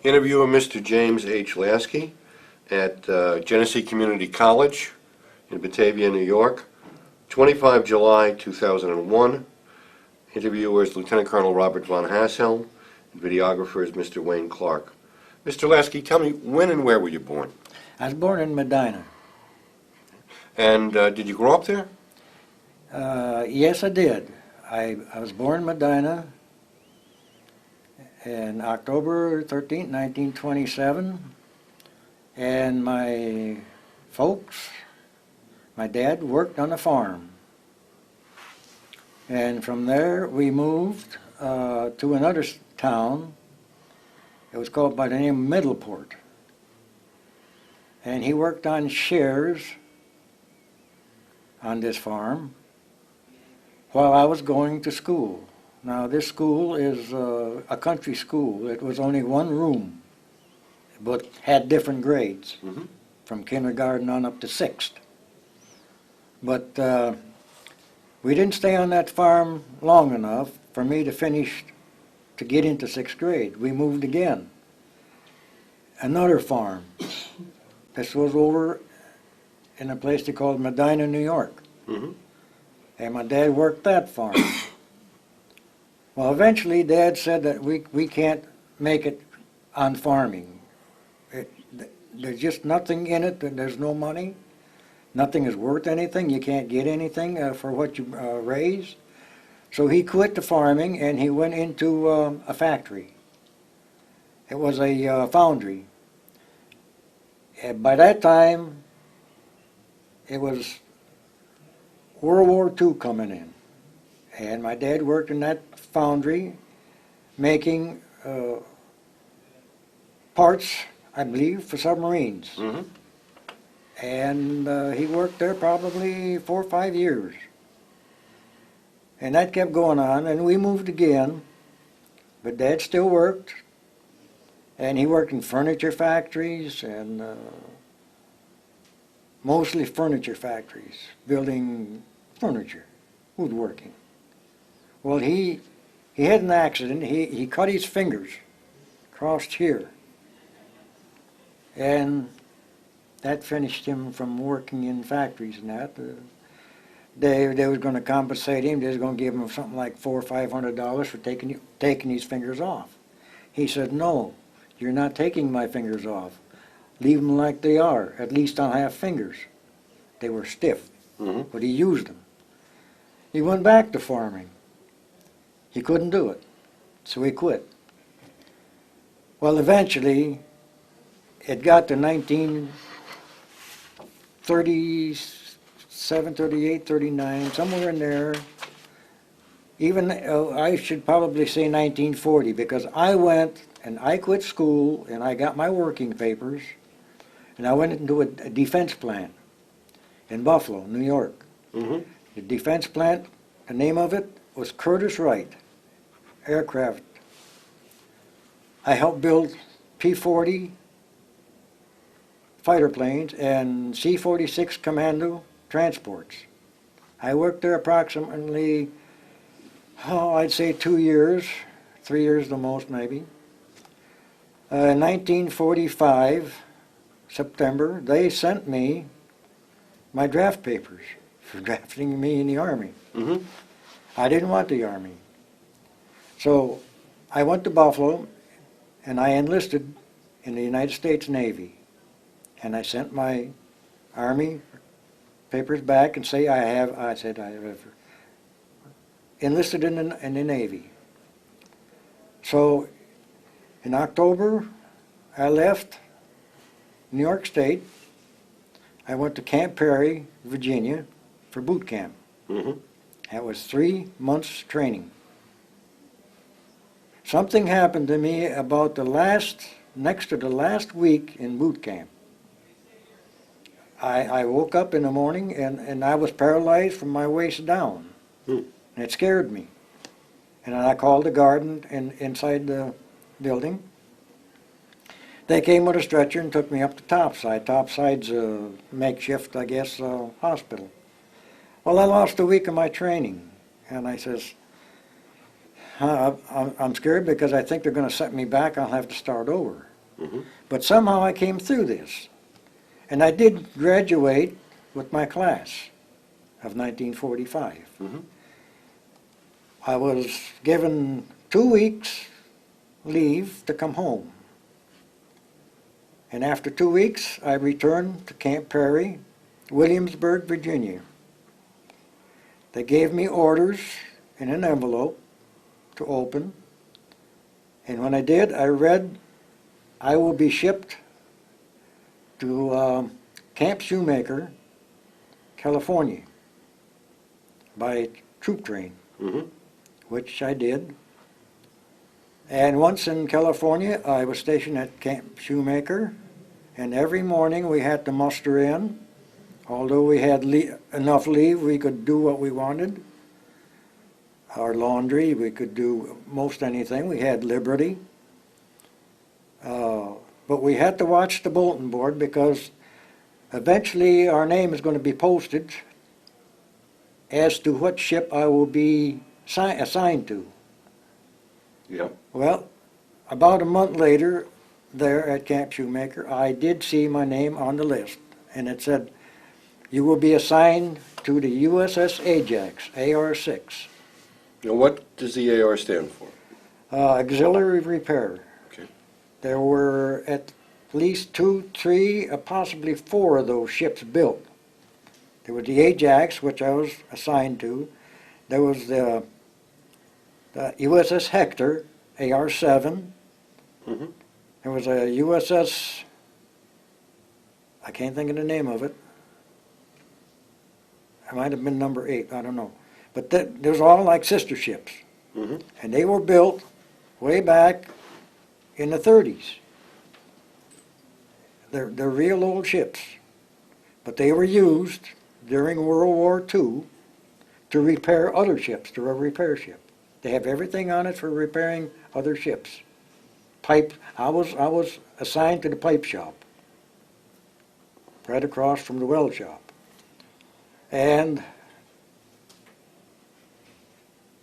Interviewer Mr. James H. Laskey at Genesee Community College in Batavia, New York, 25 July 2001. Interviewer is Lieutenant Colonel Robert von Hassel, and videographer is Mr. Wayne Clark. Mr. Laskey, tell me, when and where were you born? I was born in Medina. And did you grow up there? Yes, I did. I was born in Medina in October 13th, 1927, and my folks, my dad worked on a farm. And from there we moved to another town. It was called by the name of Middleport. And he worked on shares on this farm while I was going to school. Now this school is a country school. It was only one room, but had different grades, from kindergarten on up to 6th. But we didn't stay on that farm long enough for me to get into 6th grade. We moved again. Another farm. This was over in a place they called Medina, New York. And my dad worked that farm. Well, eventually Dad said that we can't make it on farming. There's just nothing in it, there's no money. Nothing is worth anything, you can't get anything for what you raise. So he quit the farming and he went into a factory. It was a foundry. And by that time, it was World War II coming in. And my dad worked in that foundry making parts, I believe, for submarines. And he worked there probably 4 or 5 years. And that kept going on, and we moved again. But Dad still worked. And he worked in furniture factories and mostly furniture factories, building furniture, woodworking. Well, he had an accident. He cut his fingers, crossed here. And that finished him from working in factories and that. They was going to compensate him. They was going to give him something like $400 or $500 for taking his fingers off. He said, "No, you're not taking my fingers off. Leave them like they are. At least I'll have fingers." They were stiff, but he used them. He went back to farming. He couldn't do it, so he quit. Well, eventually, it got to 1937, 38, 39, somewhere in there. Even, I should probably say 1940, because I went and I quit school and I got my working papers and I went into a defense plant in Buffalo, New York. The defense plant, the name of it was Curtiss Wright Aircraft. I helped build P-40 fighter planes and C-46 Commando transports. I worked there approximately, I'd say 2 years, 3 years the most maybe. In 1945, September, they sent me my draft papers for drafting me in the Army. I didn't want the Army. So I went to Buffalo and I enlisted in the United States Navy. And I sent my Army papers back and say I said I have enlisted in the Navy. So in October, I left New York State. I went to Camp Perry, Virginia, for boot camp. That was 3 months training. Something happened to me about next to the last week in boot camp. I woke up in the morning and I was paralyzed from my waist down. And it scared me. And I called the guard inside the building. They came with a stretcher and took me up to topside. Topside's a makeshift, I guess, hospital. Well, I lost a week of my training. And I says, I'm scared because I think they're going to set me back. I'll have to start over. Mhm. But somehow I came through this. And I did graduate with my class of 1945. Mhm. I was given 2 weeks leave to come home. And after 2 weeks, I returned to Camp Perry, Williamsburg, Virginia. They gave me orders in an envelope to open. And when I did, I read, I will be shipped to Camp Shoemaker, California, by troop train, Mhm. which I did. And once in California, I was stationed at Camp Shoemaker, and every morning we had to muster in. Although we had enough leave, we could do what we wanted. Our laundry, we could do most anything. We had liberty. But we had to watch the bulletin board because eventually our name is going to be posted as to what ship I will be assigned to. Yeah. Well, about a month later, there at Camp Shoemaker, I did see my name on the list, and it said, you will be assigned to the USS Ajax, AR-6, Now, what does the AR stand for? auxiliary repair. Okay. There were at least 2, 3, possibly 4 of those ships built. There was the Ajax, which I was assigned to. There was the USS Hector, AR-7. Mhm. There was a USS, I can't think of the name of it. It might have been number 8, I don't know. But those are all like sister ships. Mhm. And they were built way back in the 30s. They're real old ships. But they were used during World War II to repair other ships. They're a repair ship. They have everything on it for repairing other ships. I was assigned to the pipe shop, right across from the weld shop. And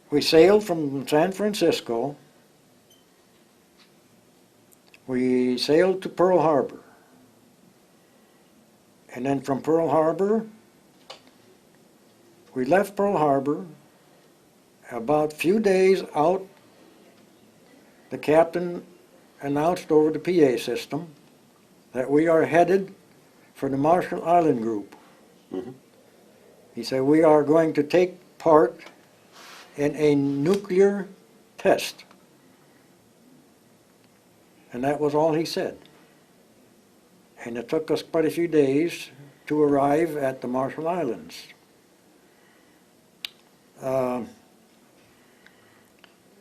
we sailed from San Francisco. We sailed to Pearl Harbor. And then from Pearl Harbor, we left Pearl Harbor. About a few days out, the captain announced over the PA system that we are headed for the Marshall Island Group. Mhm. He said, we are going to take part in a nuclear test. And that was all he said. And it took us quite a few days to arrive at the Marshall Islands.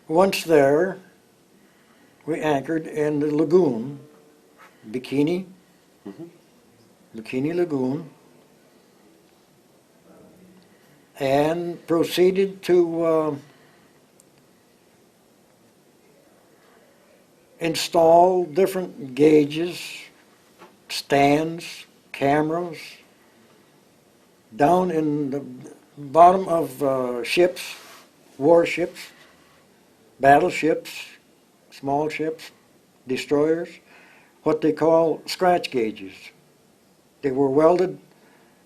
Once there, we anchored in the lagoon, Bikini Lagoon, and proceeded to install different gauges, stands, cameras, down in the bottom of ships, warships, battleships, small ships, destroyers, what they call scratch gauges. They were welded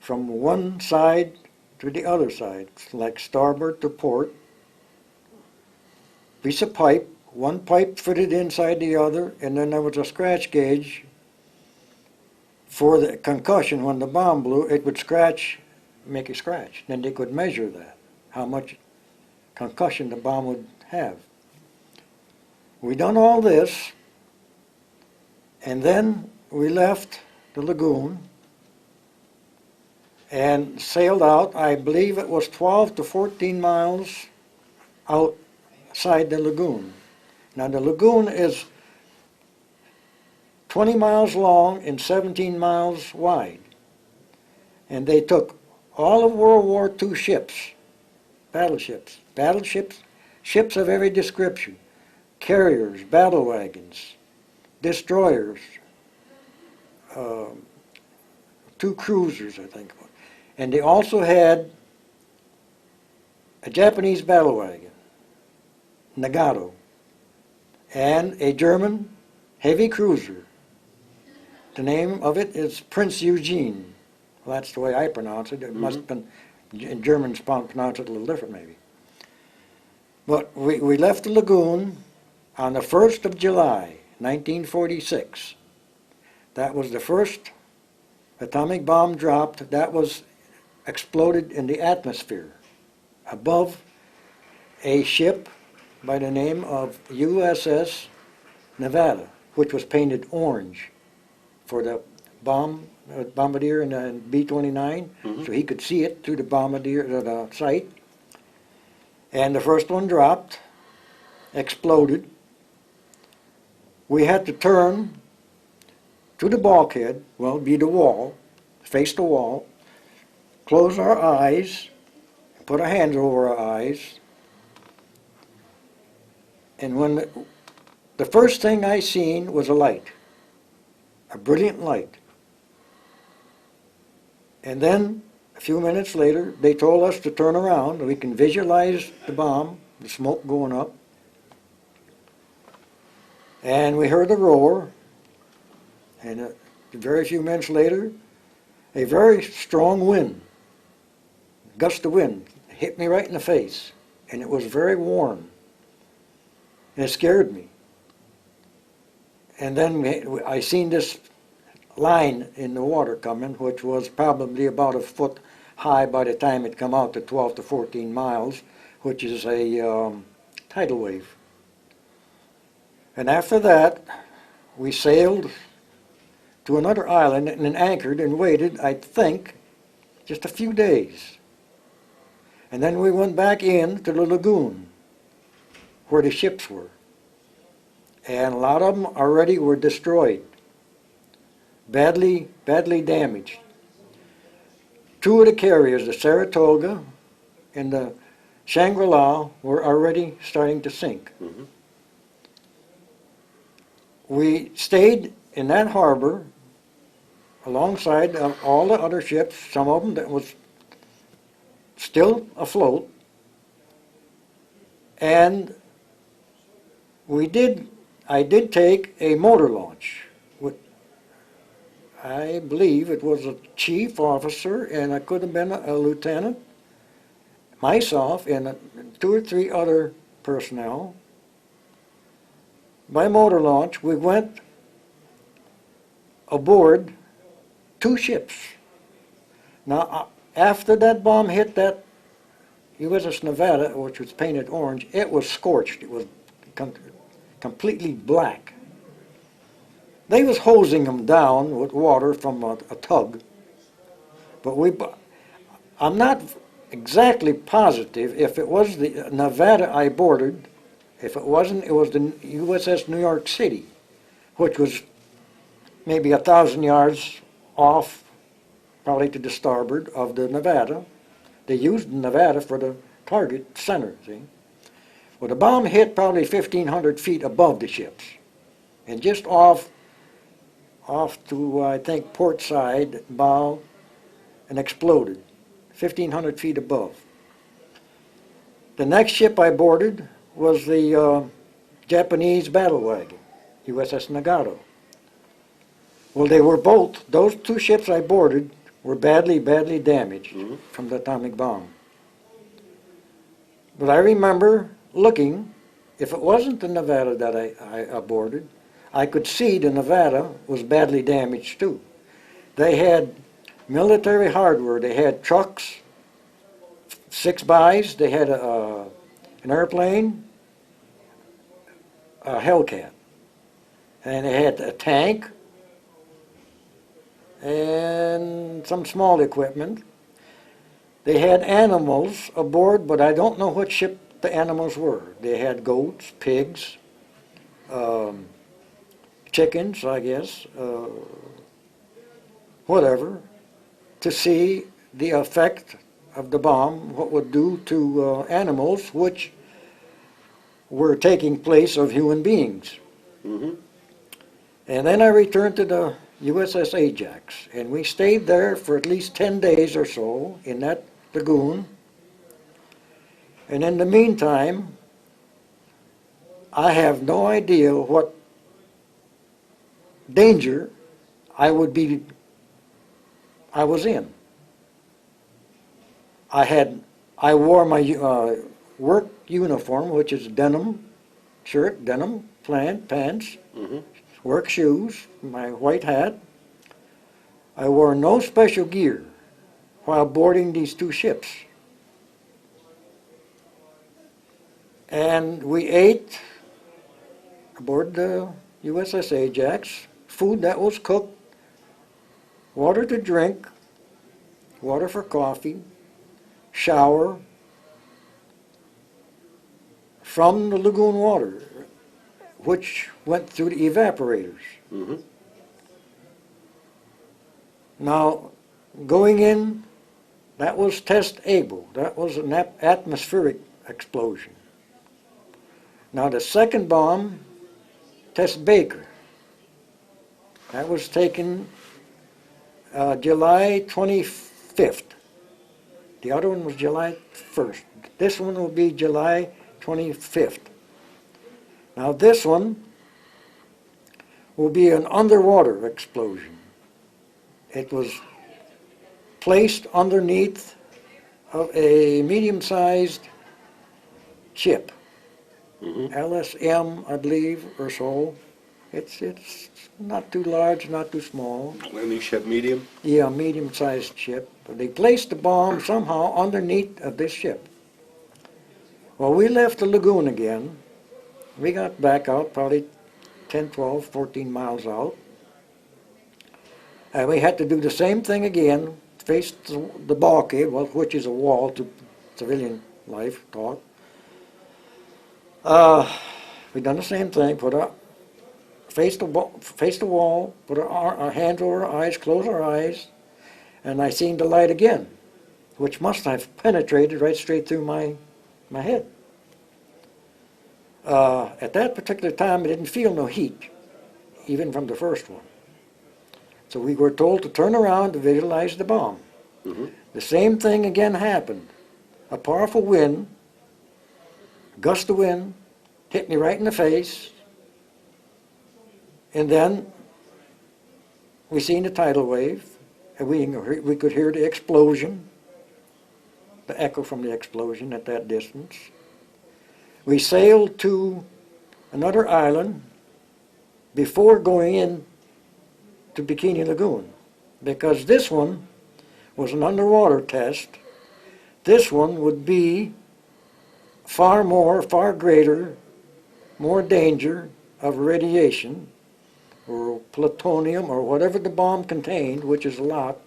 from one side to the other side, like starboard to port. Piece of pipe, one pipe fitted inside the other, and then there was a scratch gauge for the concussion. When the bomb blew, it would scratch, make a scratch. Then they could measure that, how much concussion the bomb would have. We done all this, and then we left the lagoon and sailed out. I believe it was 12 to 14 miles outside the lagoon. Now the lagoon is 20 miles long and 17 miles wide. And they took all of World War II ships, battleships, ships of every description, carriers, battle wagons, destroyers, 2 cruisers, I think. And they also had a Japanese battle wagon, Nagato, and a German heavy cruiser, The name of it is Prince Eugene. Well, that's the way I pronounce it. It must have been, in Germans pronounce it a little different maybe. But we left the lagoon on the 1st of July, 1946. That was the first atomic bomb dropped that was exploded in the atmosphere above a ship by the name of USS Nevada, which was painted orange for the bombardier in the B-29, so he could see it through the bombardier, the sight. And the first one dropped, exploded. We had to turn to the bulkhead, well, be the wall, face the wall, close our eyes, put our hands over our eyes, and when the first thing I seen was a light, a brilliant light. And then, a few minutes later, they told us to turn around, and we can visualize the bomb, the smoke going up. And we heard a roar, and a very few minutes later, a very strong wind, gust of wind, hit me right in the face, and it was very warm, and it scared me. And then I seen this line in the water coming, which was probably about a foot high by the time it come out to 12 to 14 miles, which is a tidal wave. And after that, we sailed to another island and anchored and waited, I think, just a few days. And then we went back in to the lagoon where the ships were. And a lot of them already were destroyed, badly damaged. Two of the carriers, the Saratoga and the Shangri-La, were already starting to sink. We stayed in that harbor alongside of all the other ships, some of them that was still afloat, and I did take a motor launch with, I believe it was a chief officer, and I could have been a lieutenant, myself and 2 or 3 other personnel. By motor launch, we went aboard 2 ships. Now, after that bomb hit that USS Nevada, which was painted orange, it was scorched. It was completely black. They was hosing them down with water from a tug, but I'm not exactly positive if it was the Nevada I boarded. If it wasn't, it was the USS New York City, which was maybe 1,000 yards off, probably to the starboard of the Nevada. They used the Nevada for the target center, see? Well, the bomb hit probably 1,500 feet above the ships, and just off to, I think, port side, bow, and exploded, 1,500 feet above. The next ship I boarded was the Japanese battle wagon, USS Nagato. Well, they were both, those 2 ships I boarded were badly damaged from the atomic bomb. But I remember looking, if it wasn't the Nevada that I boarded, I could see the Nevada was badly damaged too. They had military hardware. They had trucks, 6x, they had an airplane, a Hellcat, and they had a tank and some small equipment. They had animals aboard, but I don't know what ship the animals were. They had goats, pigs, chickens, I guess, whatever, to see the effect of the bomb, what it would do to animals which were taking place of human beings. And then I returned to the USS Ajax, and we stayed there for at least 10 days or so in that lagoon. And in the meantime, I have no idea what danger I was in. I wore my work uniform, which is denim shirt, denim pants, work shoes, my white hat. I wore no special gear while boarding these two ships. And we ate aboard the USS Ajax, food that was cooked, water to drink, water for coffee, shower from the lagoon water, which went through the evaporators. Now, going in, that was test able. That was an atmospheric explosion. Now, the second bomb, Test Baker, that was taken July 25th. The other one was July 1st. This one will be July 25th. Now, this one will be an underwater explosion. It was placed underneath of a medium-sized ship, LSM, I believe, or so. It's not too large, not too small. Landing ship medium? Yeah, medium-sized ship. But they placed the bomb somehow underneath of this ship. Well, we left the lagoon again. We got back out probably 10, 12, 14 miles out. And we had to do the same thing again, face the bulkhead, which is a wall to civilian life talk. We done the same thing, face the wall, put our hands over our eyes, close our eyes, and I seen the light again, which must have penetrated right straight through my head. At that particular time, I didn't feel no heat, even from the first one. So we were told to turn around to visualize the bomb. The same thing again happened. A powerful wind, gust of wind, hit me right in the face, and then we seen the tidal wave, and we could hear the explosion, the echo from the explosion at that distance. We sailed to another island before going in to Bikini Lagoon, because this one was an underwater test. This one would be far greater, more danger of radiation or plutonium or whatever the bomb contained, which is a lot.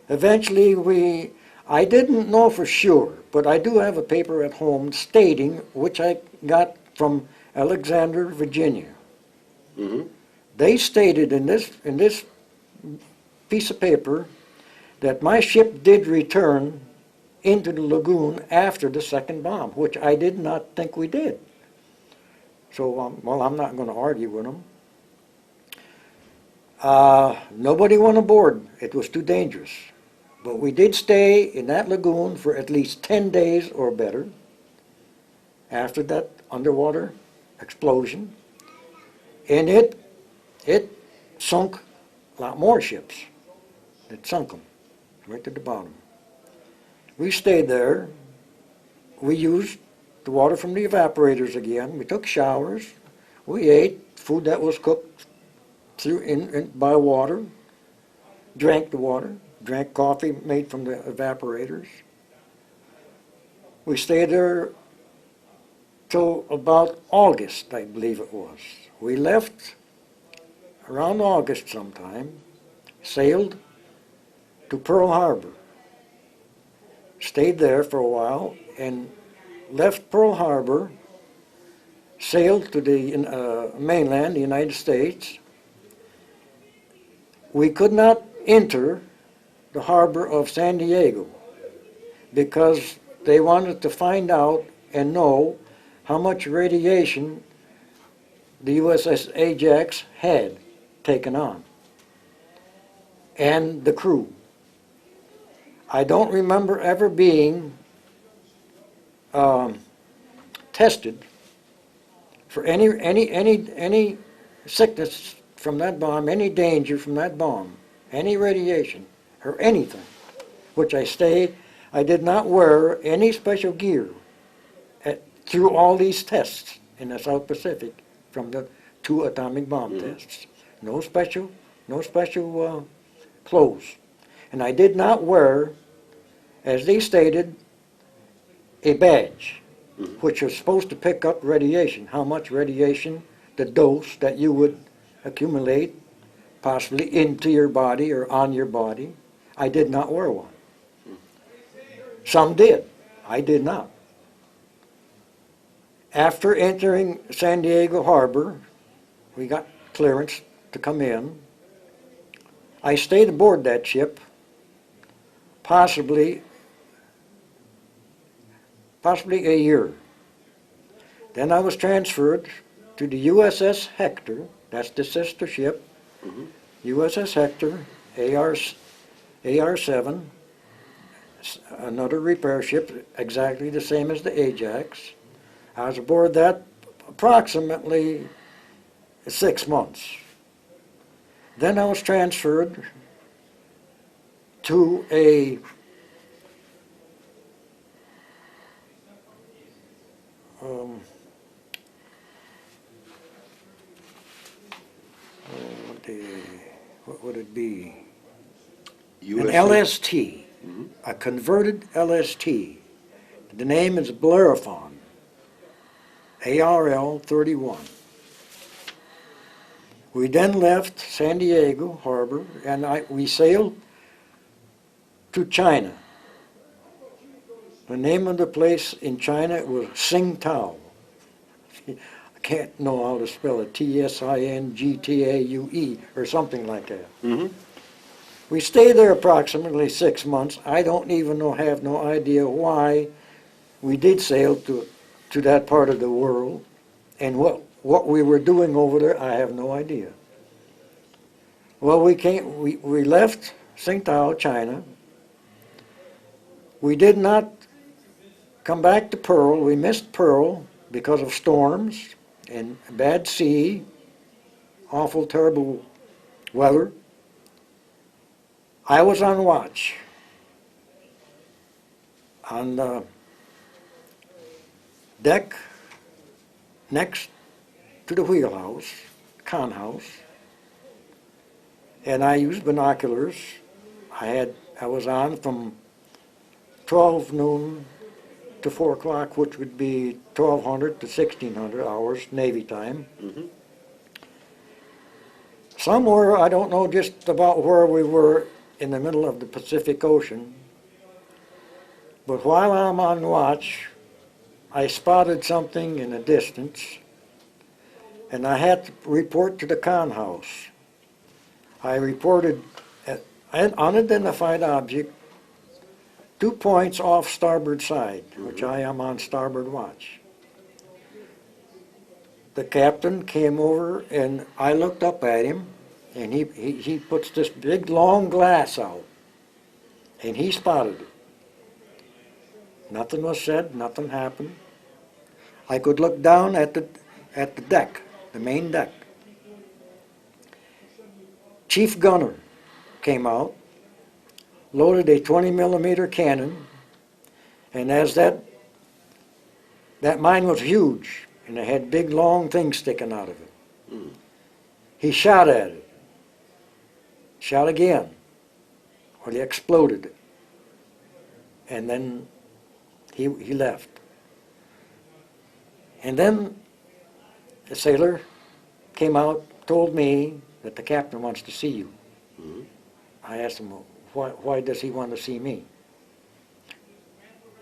Eventually I didn't know for sure, but I do have a paper at home stating, which I got from Alexander, Virginia. They stated in this piece of paper that my ship did return into the lagoon after the second bomb, which I did not think we did. So, well, I'm not going to argue with them. Nobody went aboard. It was too dangerous. But we did stay in that lagoon for at least 10 days or better after that underwater explosion. And it sunk a lot more ships. It sunk them right to the bottom. We stayed there. We used the water from the evaporators again. We took showers. We ate food that was cooked by water. Drank the water. Drank coffee made from the evaporators. We stayed there till about August, I believe it was. We left around August sometime, sailed to Pearl Harbor, stayed there for a while, and left Pearl Harbor, sailed to the mainland, the United States. We could not enter the harbor of San Diego because they wanted to find out and know how much radiation the USS Ajax had taken on, and the crew. I don't remember ever being tested for any sickness from that bomb, any danger from that bomb, any radiation, or anything, which I did not wear any special gear through all these tests in the South Pacific from the 2 atomic bomb tests. No special clothes. And I did not wear, as they stated, a badge, which was supposed to pick up radiation, how much radiation, the dose that you would accumulate, possibly into your body or on your body. I did not wear one. Some did. I did not. After entering San Diego Harbor, we got clearance to come in. I stayed aboard that ship possibly a year. Then I was transferred to the USS Hector, that's the sister ship, USS Hector, AR-7, another repair ship, exactly the same as the Ajax. I was aboard that approximately 6 months. Then I was transferred to a what would it be? An LST, a converted LST. The name is Bellerophon, ARL-31. We then left San Diego Harbor and we sailed to China. The name of the place in China was Tsingtao. I can't know how to spell it, Tsingtaue or something like that. We stayed there approximately 6 months. I don't even have no idea why we did sail to that part of the world, and what we were doing over there, I have no idea. Well, we left Tsingtao, China. We did not come back to Pearl. We missed Pearl because of storms and bad sea, awful, terrible weather. I was on watch on the deck next to the wheelhouse, con house, and I used binoculars. I was on from 12 noon to 4 o'clock, which would be 1200 to 1600 hours, Navy time. Somewhere, I don't know just about where we were in the middle of the Pacific Ocean, but while I'm on watch, I spotted something in the distance, and I had to report to the con house. I reported an unidentified object 2 points off starboard side, which I am on starboard watch. The captain came over, and I looked up at him, and he puts this big long glass out, and he spotted it. Nothing was said, nothing happened. I could look down at the deck, the main deck. Chief gunner came out, loaded a 20mm cannon, and as that mine was huge, and it had big long things sticking out of it. He shot at it, shot again, well, he exploded it, and then he left. And then the sailor came out, told me that the captain wants to see you. I asked him, why does he want to see me?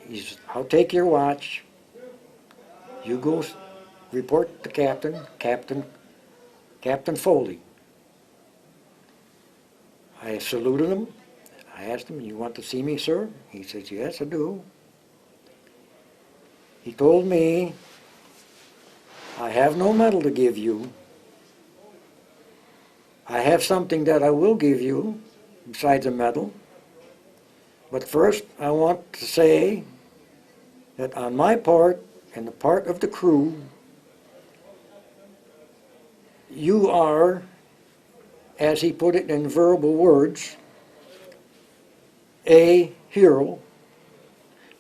He said, I'll take your watch. You go report to Captain Foley. I saluted him. I asked him, you want to see me, sir? He says, yes, I do. He told me, I have no medal to give you. I have something that I will give you besides a medal. But first, I want to say that on my part and the part of the crew, you are, as he put it in verbal words, a hero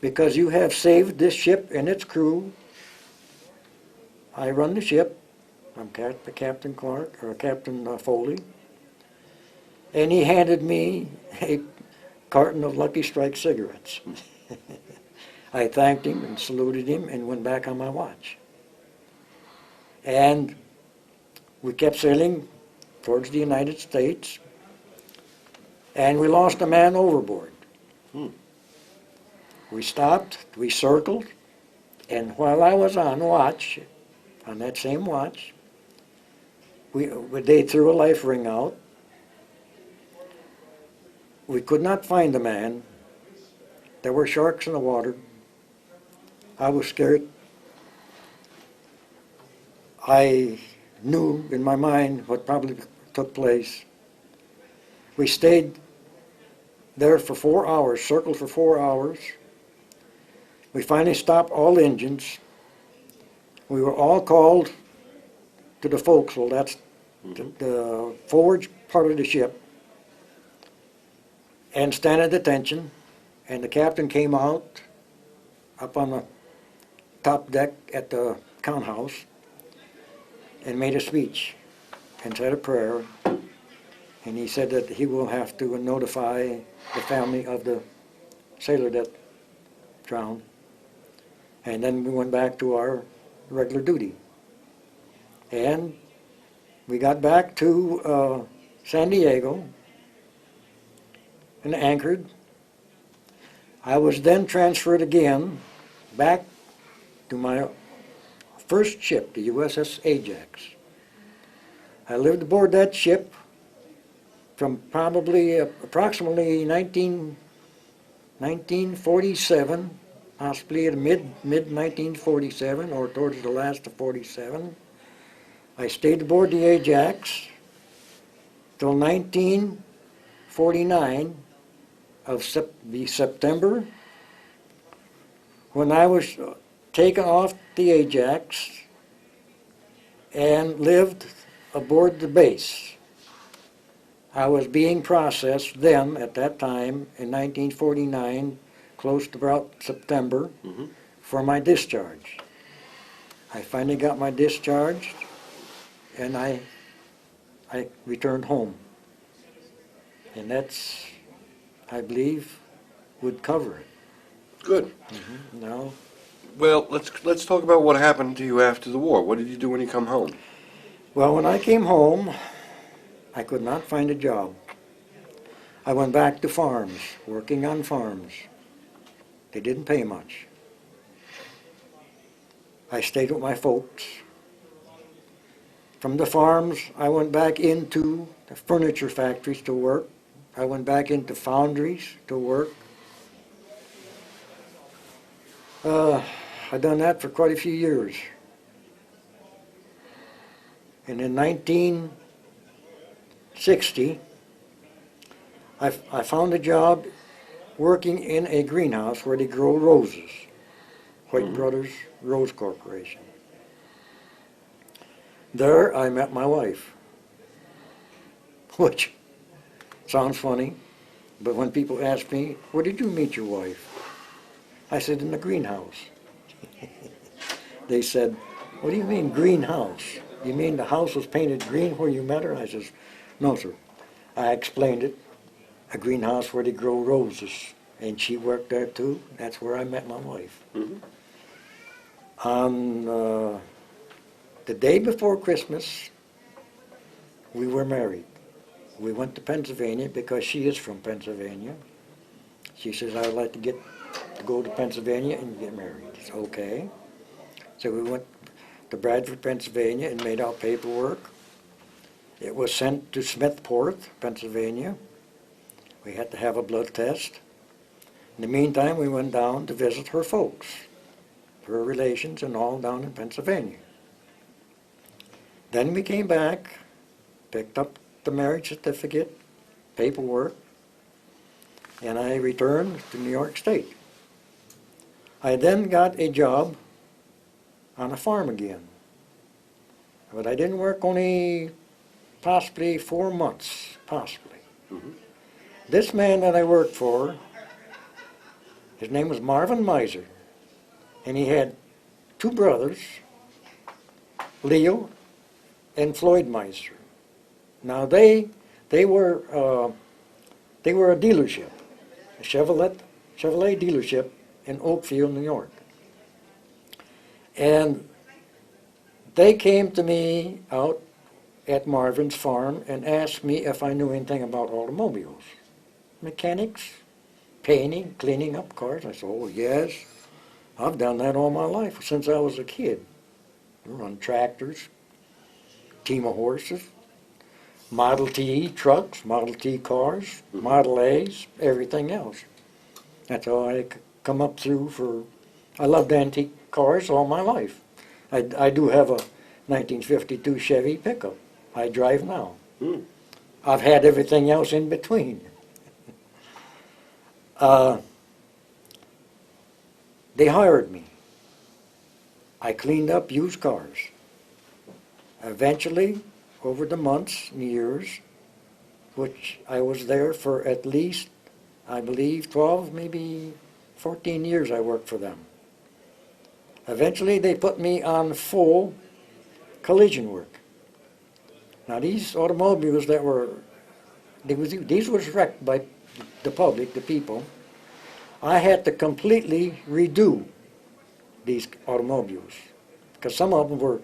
because you have saved this ship and its crew. I run the ship. I'm Captain Clark, or Captain Foley. And he handed me a carton of Lucky Strike cigarettes. I thanked him and saluted him and went back on my watch. And we kept sailing towards the United States, and we lost a man overboard. We stopped, we circled, and while I was on watch, on that same watch, they threw a life ring out. We could not find the man. There were sharks in the water. I was scared. I knew in my mind what probably took place. We stayed there for 4 hours, circled for 4 hours. We finally stopped all engines. We were all called to the forecastle, that's the forward part of the ship, and stand at attention. And the captain came out up on the top deck at the count house and made a speech and said a prayer. And he said that he will have to notify the family of the sailor that drowned. And then we went back to our regular duty. And we got back to San Diego and anchored. I was then transferred again back to my first ship, the USS Ajax. I lived aboard that ship from probably approximately 1947, possibly at mid 1947 or towards the last of 47. I stayed aboard the Ajax till 1949 of September, when I was taken off the Ajax and lived aboard the base. I was being processed then, at that time, in 1949, close to about September, for my discharge. I finally got my discharge, and I returned home. And that's, I believe, would cover it. Good. Now, Well, let's talk about what happened to you after the war. What did you do when you come home? well, when I came home, I could not find a job. I went back to farms, working on farms. They didn't pay much. I stayed with my folks. From the farms, I went back into the furniture factories to work. I went back into foundries to work. I'd done that for quite a few years. And in 1960, I found a job working in a greenhouse where they grow roses, White Brothers Rose Corporation. There I met my wife, which sounds funny, but when people ask me, where did you meet your wife? I said, in the greenhouse. They said, what do you mean greenhouse? You mean the house was painted green where you met her? I says, no, sir. I explained it, a greenhouse where they grow roses, and she worked there too. That's where I met my wife. On the day before Christmas, we were married. We went to Pennsylvania because she is from Pennsylvania. She says, I would like to go to Pennsylvania and get married. It's okay. So we went to Bradford, Pennsylvania, and made out paperwork. It was sent to Smithport, Pennsylvania. We had to have a blood test. In the meantime, we went down to visit her folks, her relations, and all down in Pennsylvania. Then we came back, picked up the marriage certificate, paperwork, and I returned to New York State. I then got a job on a farm again. But I didn't work only possibly 4 months, possibly. This man that I worked for, his name was Marvin Miser, and he had 2 brothers, Leo and Floyd Miser. Now they were a dealership, a Chevrolet dealership in Oakfield, New York. And they came to me out at Marvin's farm and asked me if I knew anything about automobiles. Mechanics, painting, cleaning up cars. I said, oh yes, I've done that all my life since I was a kid. Run tractors, team of horses, Model T trucks, Model T cars, Model A's, everything else. That's how I come up through for, I loved antique cars all my life. I do have a 1952 Chevy pickup I drive now. I've had everything else in between. They hired me. I cleaned up used cars. Eventually, over the months and years, which I was there for at least, I believe, 12, maybe 14 years I worked for them. Eventually, they put me on full collision work. Now, these automobiles that were, these was wrecked by the public, the people. I had to completely redo these automobiles because some of them were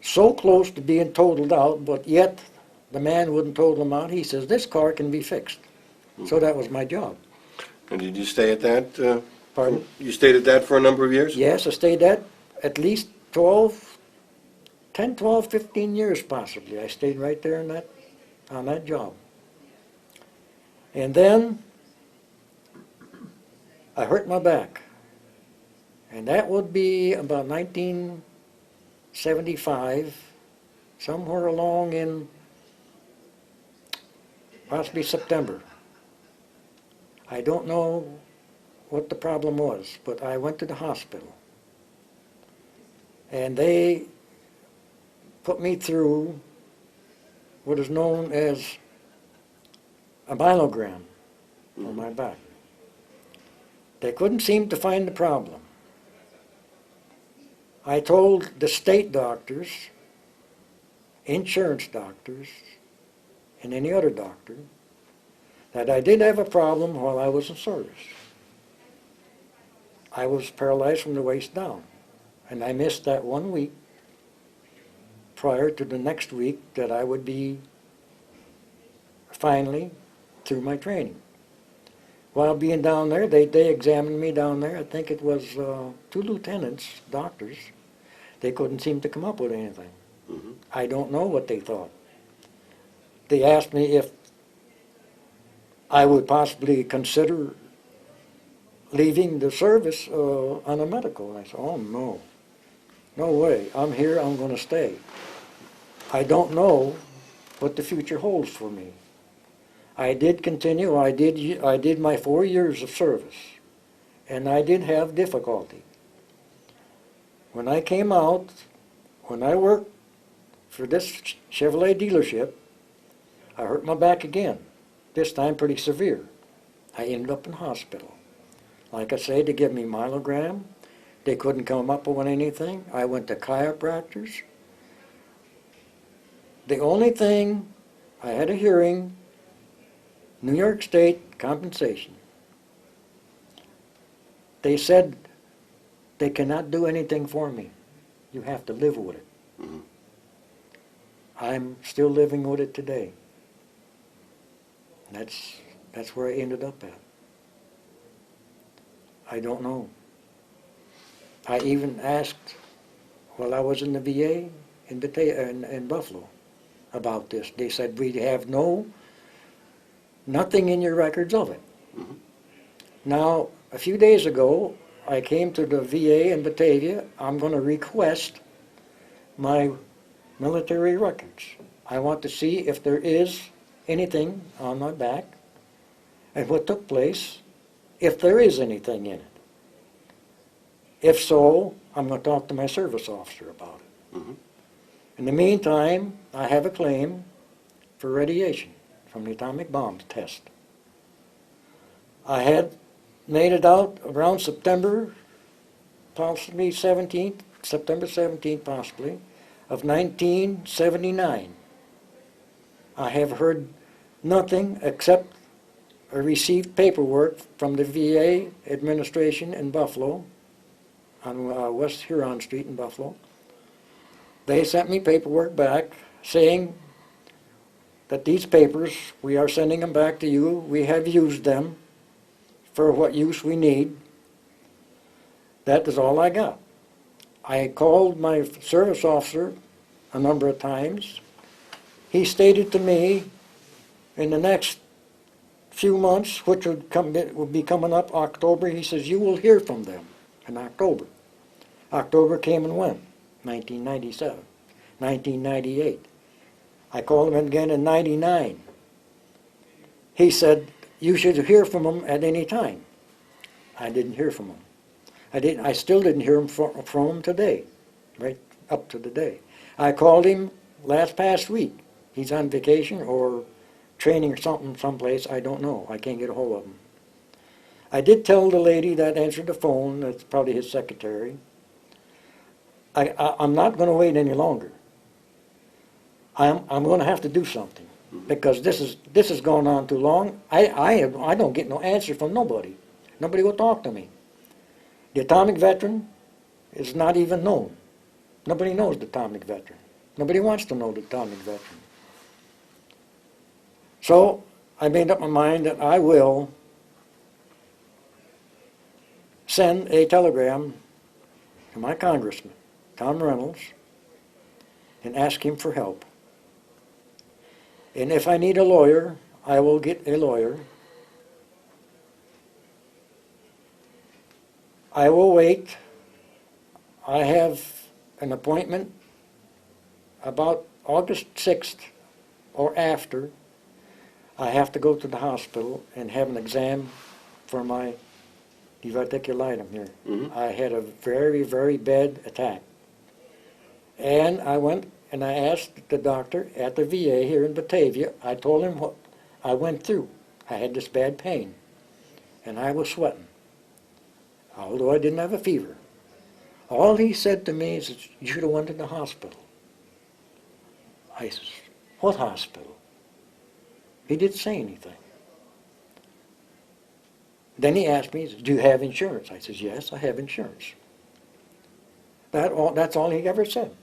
so close to being totaled out, but yet the man wouldn't total them out. He says, this car can be fixed. So that was my job. And did you stay at that? Pardon? You stayed at that for a number of years? Yes, I stayed at least 10, 12, 15 years possibly. I stayed right there on that job. And then I hurt my back. And that would be about 1975, somewhere along in possibly September. I don't know what the problem was, but I went to the hospital. And they put me through what is known as a myelogram on my back. They couldn't seem to find the problem. I told the state doctors, insurance doctors, and any other doctor that I did have a problem while I was in service. I was paralyzed from the waist down, and I missed that 1 week prior to the next week that I would be finally through my training. While being down there, they examined me down there. I think it was 2 lieutenants, doctors. They couldn't seem to come up with anything. I don't know what they thought. They asked me if I would possibly consider leaving the service on a medical. And I said, oh no, no way. I'm here, I'm going to stay. I don't know what the future holds for me. I did continue. I did my 4 years of service, and I did have difficulty. When I came out, when I worked for this Chevrolet dealership, I hurt my back again, this time pretty severe. I ended up in hospital. Like I say, they give me myelogram. They couldn't come up with anything. I went to chiropractors. The only thing, I had a hearing, New York State compensation. They said they cannot do anything for me. You have to live with it. I'm still living with it today. That's where I ended up at. I don't know. I even asked while I was in the VA in Buffalo about this. They said, we have nothing in your records of it. Now, a few days ago, I came to the VA in Batavia. I'm going to request my military records. I want to see if there is anything on my back and what took place, if there is anything in it. If so, I'm going to talk to my service officer about it. In the meantime, I have a claim for radiation from the atomic bomb test. I had made it out around September, possibly 17th, September 17th possibly, of 1979. I have heard nothing except I received paperwork from the VA administration in Buffalo, on West Huron Street in Buffalo. They sent me paperwork back saying that these papers, we are sending them back to you. We have used them for what use we need. That is all I got. I called my service officer a number of times. He stated to me in the next few months, which would be coming up October, he says, you will hear from them in October. October came and went, 1997, 1998. I called him again in 99. He said, you should hear from them at any time. I didn't hear from him. I still didn't hear from him today, right up to the day. I called him past week. He's on vacation or training or something someplace, I don't know. I can't get a hold of him. I did tell the lady that answered the phone, that's probably his secretary, I'm not going to wait any longer. I'm going to have to do something because this has gone on too long. I don't get no answer from nobody. Nobody will talk to me. The atomic veteran is not even known. Nobody knows the atomic veteran. Nobody wants to know the atomic veteran. So I made up my mind that I will send a telegram to my congressman, Tom Reynolds, and ask him for help. And if I need a lawyer, I will get a lawyer. I will wait. I have an appointment about August 6th or after. I have to go to the hospital and have an exam for my diverticulitis here. I had a very, very bad attack. And I went and I asked the doctor at the VA here in Batavia, I told him what I went through. I had this bad pain, and I was sweating, although I didn't have a fever. All he said to me is, you should have went to the hospital. I said, what hospital? He didn't say anything. Then he asked me, do you have insurance? I said, yes, I have insurance. That's all he ever said.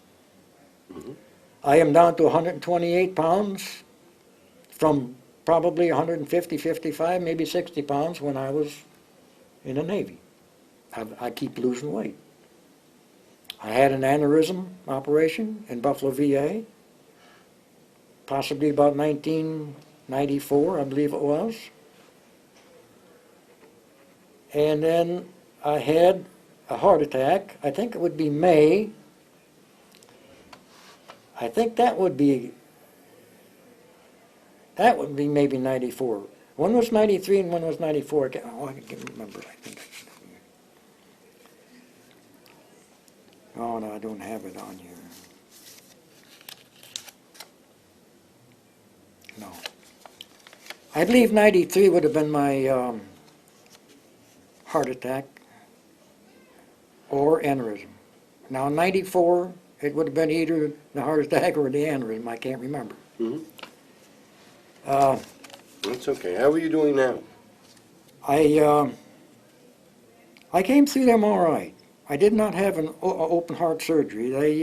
I am down to 128 pounds from probably 150, 55, maybe 60 pounds when I was in the Navy. I keep losing weight. I had an aneurysm operation in Buffalo, VA, possibly about 1994, I believe it was. And then I had a heart attack. I think it would be May. I think that would be maybe 94. One was 93 and one was 94. I can't remember. I think. Oh, no, I don't have it on here. No. I believe 93 would have been my heart attack or aneurysm. Now, 94, it would have been either the heart attack or the aneurysm. I can't remember. That's okay. How are you doing now? I came through them all right. I did not have an open heart surgery. They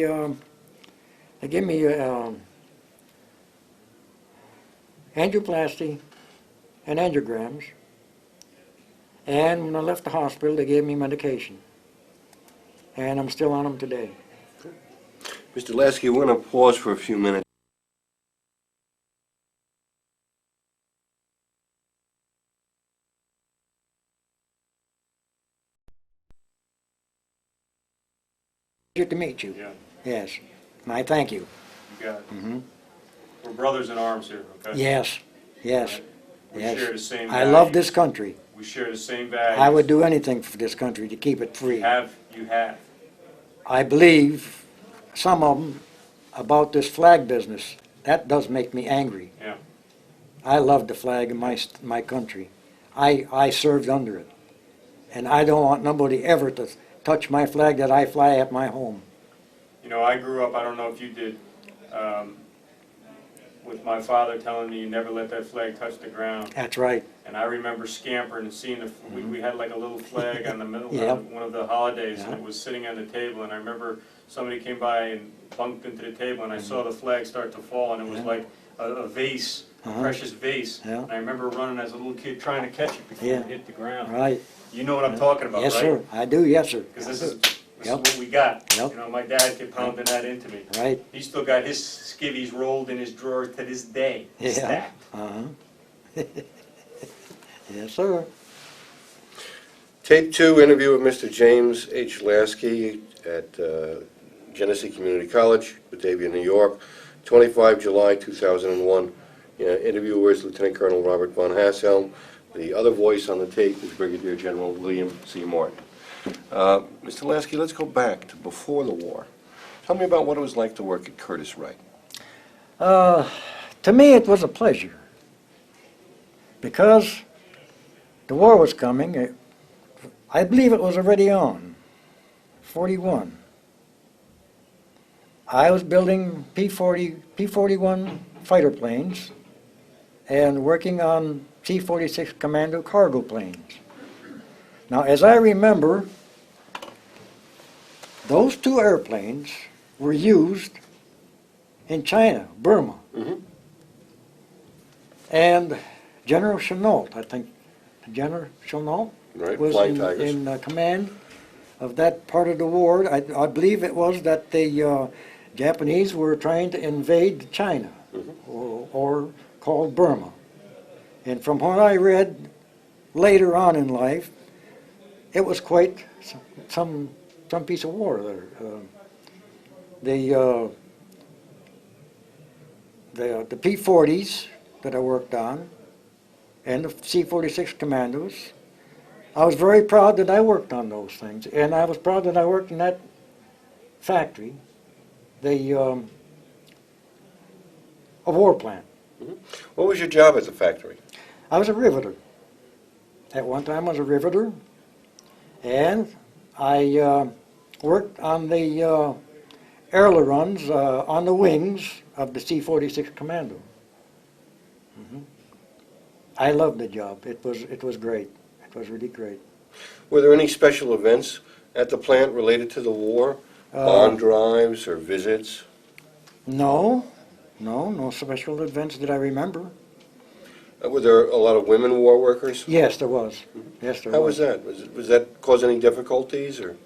gave me angioplasty and angiograms. And when I left the hospital, they gave me medication. And I'm still on them today. Mr. Laskey, we're going to pause for a few minutes. Pleasure to meet you. Yeah, Yes. I thank you. you got it. We're brothers in arms here, okay? Yes. Yes. Right. We Yes. share the same I love values. this country. We share the same values. I would do anything for this country to keep it free. You have. I believe some of them about this flag business, that does make me angry. Yeah. I love the flag of my country. I served under it. And I don't want nobody ever to touch my flag that I fly at my home. You know, I grew up, I don't know if you did, with my father telling me you never let that flag touch the ground. That's right. And I remember scampering and seeing we had like a little flag on the middle Yep. of one of the holidays, and Yeah. it was sitting on the table, and I remember somebody came by and bumped into the table, and I saw the flag start to fall, and it was Yeah. like a vase, a Uh-huh. precious vase. Yeah. And I remember running as a little kid trying to catch it before Yeah. it hit the ground. Right. You know what I'm talking about, Yes, right? sir. I do, yes, sir. Because I this do. is Yep. what we got. Yep. You know, my dad kept pounding that into me. Right. He still got his skivvies rolled in his drawer to this day, Yeah. stacked. Uh-huh. Yes, sir. Tape 2, interview with Mr. James H. Laskey at Genesee Community College, Batavia, New York, 25 July 2001. Interviewer is Lieutenant Colonel Robert von Hassel. The other voice on the tape is Brigadier General William C. Martin. Mr. Laskey, let's go back to before the war. Tell me about what it was like to work at Curtiss-Wright. To me, it was a pleasure. Because the war was coming, I believe it was already on, 41. I was building P-41 fighter planes and working on C-46 Commando cargo planes. Now, as I remember, those two airplanes were used in China, Burma. Mhm. And General Chennault, I think, General Chennault Right, was Flying Tigers. in command of that part of the war. I believe it was that the Japanese were trying to invade China, or called Burma. And from what I read later on in life, it was quite some piece of war there. The P-40s that I worked on, and the C-46 Commandos, I was very proud that I worked on those things, and I was proud that I worked in that factory, a war plant. What was your job at the factory? I was a riveter. At one time I was a riveter, and I worked on the ailerons on the wings of the C-46 Commando. I loved the job. It was great. It was really great. Were there any special events at the plant related to the war? Bond drives or visits? No special events that I remember. Were there a lot of women war workers? Yes, there was. Yes, there How was. was that? Was that cause any difficulties or?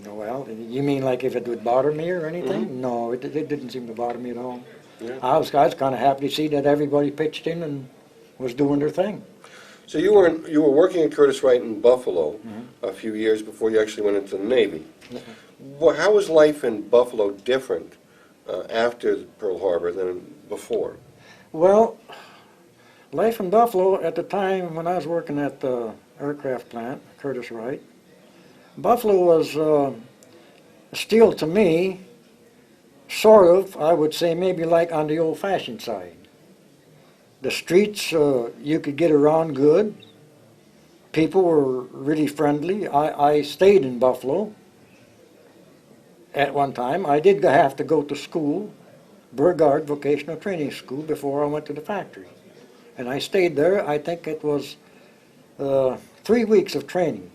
No, well, you mean like if it would bother me or anything? No, it didn't seem to bother me at all. Yeah. I was kind of happy to see that everybody pitched in and was doing their thing. So you were working at Curtiss-Wright in Buffalo a few years before you actually went into the Navy. How was life in Buffalo different after Pearl Harbor than before? Well, life in Buffalo at the time when I was working at the aircraft plant, Curtiss-Wright, Buffalo was still, to me, sort of, I would say, maybe like on the old-fashioned side. The streets, you could get around good. People were really friendly. I stayed in Buffalo at one time. I did have to go to school, Burgard Vocational Training School, before I went to the factory. And I stayed there, I think it was 3 weeks of training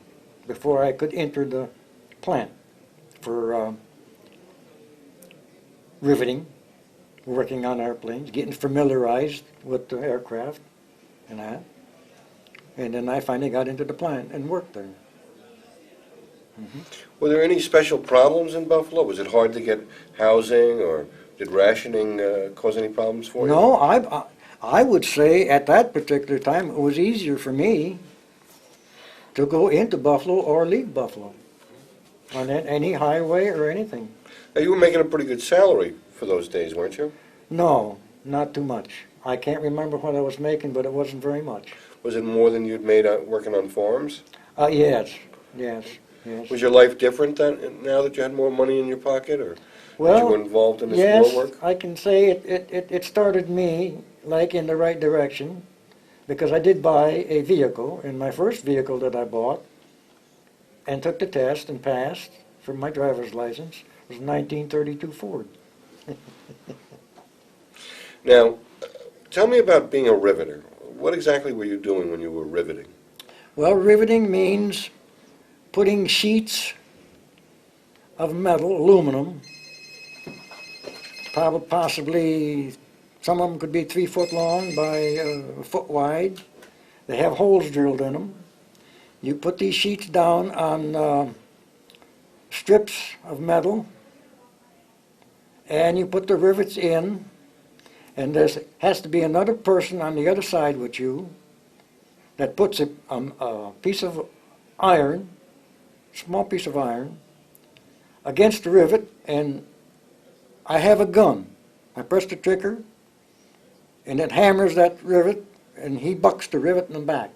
before I could enter the plant for riveting, working on airplanes, getting familiarized with the aircraft and that. And then I finally got into the plant and worked there. Were there any special problems in Buffalo? Was it hard to get housing or did rationing cause any problems for you? No, I would say at that particular time it was easier for me to go into Buffalo or leave Buffalo on any highway or anything. Now, you were making a pretty good salary for those days, weren't you? No, not too much. I can't remember what I was making, but it wasn't very much. Was it more than you'd made working on farms? Yes. Was your life different then, now that you had more money in your pocket, or Was Well, you involved in this yes, war work? I can say it started me like in the right direction because I did buy a vehicle, and my first vehicle that I bought and took the test and passed for my driver's license was a 1932 Ford. Now, tell me about being a riveter. What exactly were you doing when you were riveting? Well, riveting means putting sheets of metal, aluminum, possibly some of them could be 3 foot long by a foot wide. They have holes drilled in them. You put these sheets down on strips of metal, and you put the rivets in, and there has to be another person on the other side with you that puts a piece of iron, small piece of iron, against the rivet, and I have a gun. I press the trigger, and it hammers that rivet, and he bucks the rivet in the back,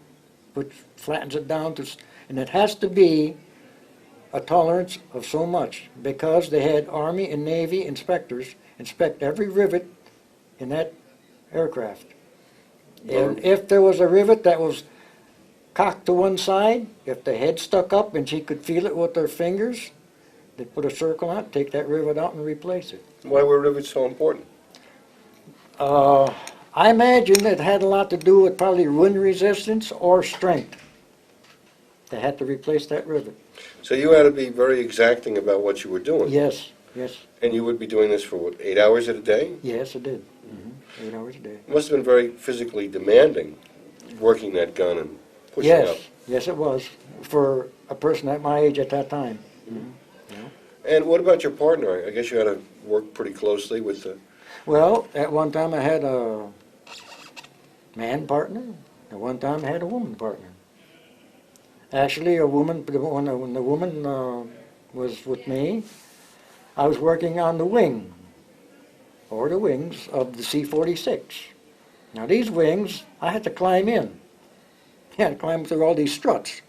which flattens it down to, and it has to be a tolerance of so much, because they had Army and Navy inspectors inspect every rivet in that aircraft. And if there was a rivet that was cocked to one side, if the head stuck up and she could feel it with her fingers, they'd put a circle on it, take that rivet out and replace it. Why were rivets so important? I imagine it had a lot to do with probably wind resistance or strength. They had to replace that rivet. So you had to be very exacting about what you were doing. Yes, yes, And you would be doing this for, what, 8 hours a day? yes, it did. 8 hours a day. It must have been very physically demanding, working that gun and pushing up. Yes, yes, it was, for a person at my age at that time. And what about your partner? I guess you had to work pretty closely with the... Well, at one time I had a man partner, at one time I had a woman partner. Actually, a woman, when the woman was with me, I was working on the wing, or the wings of the C-46. Now these wings, I had to climb in. I had to climb through all these struts.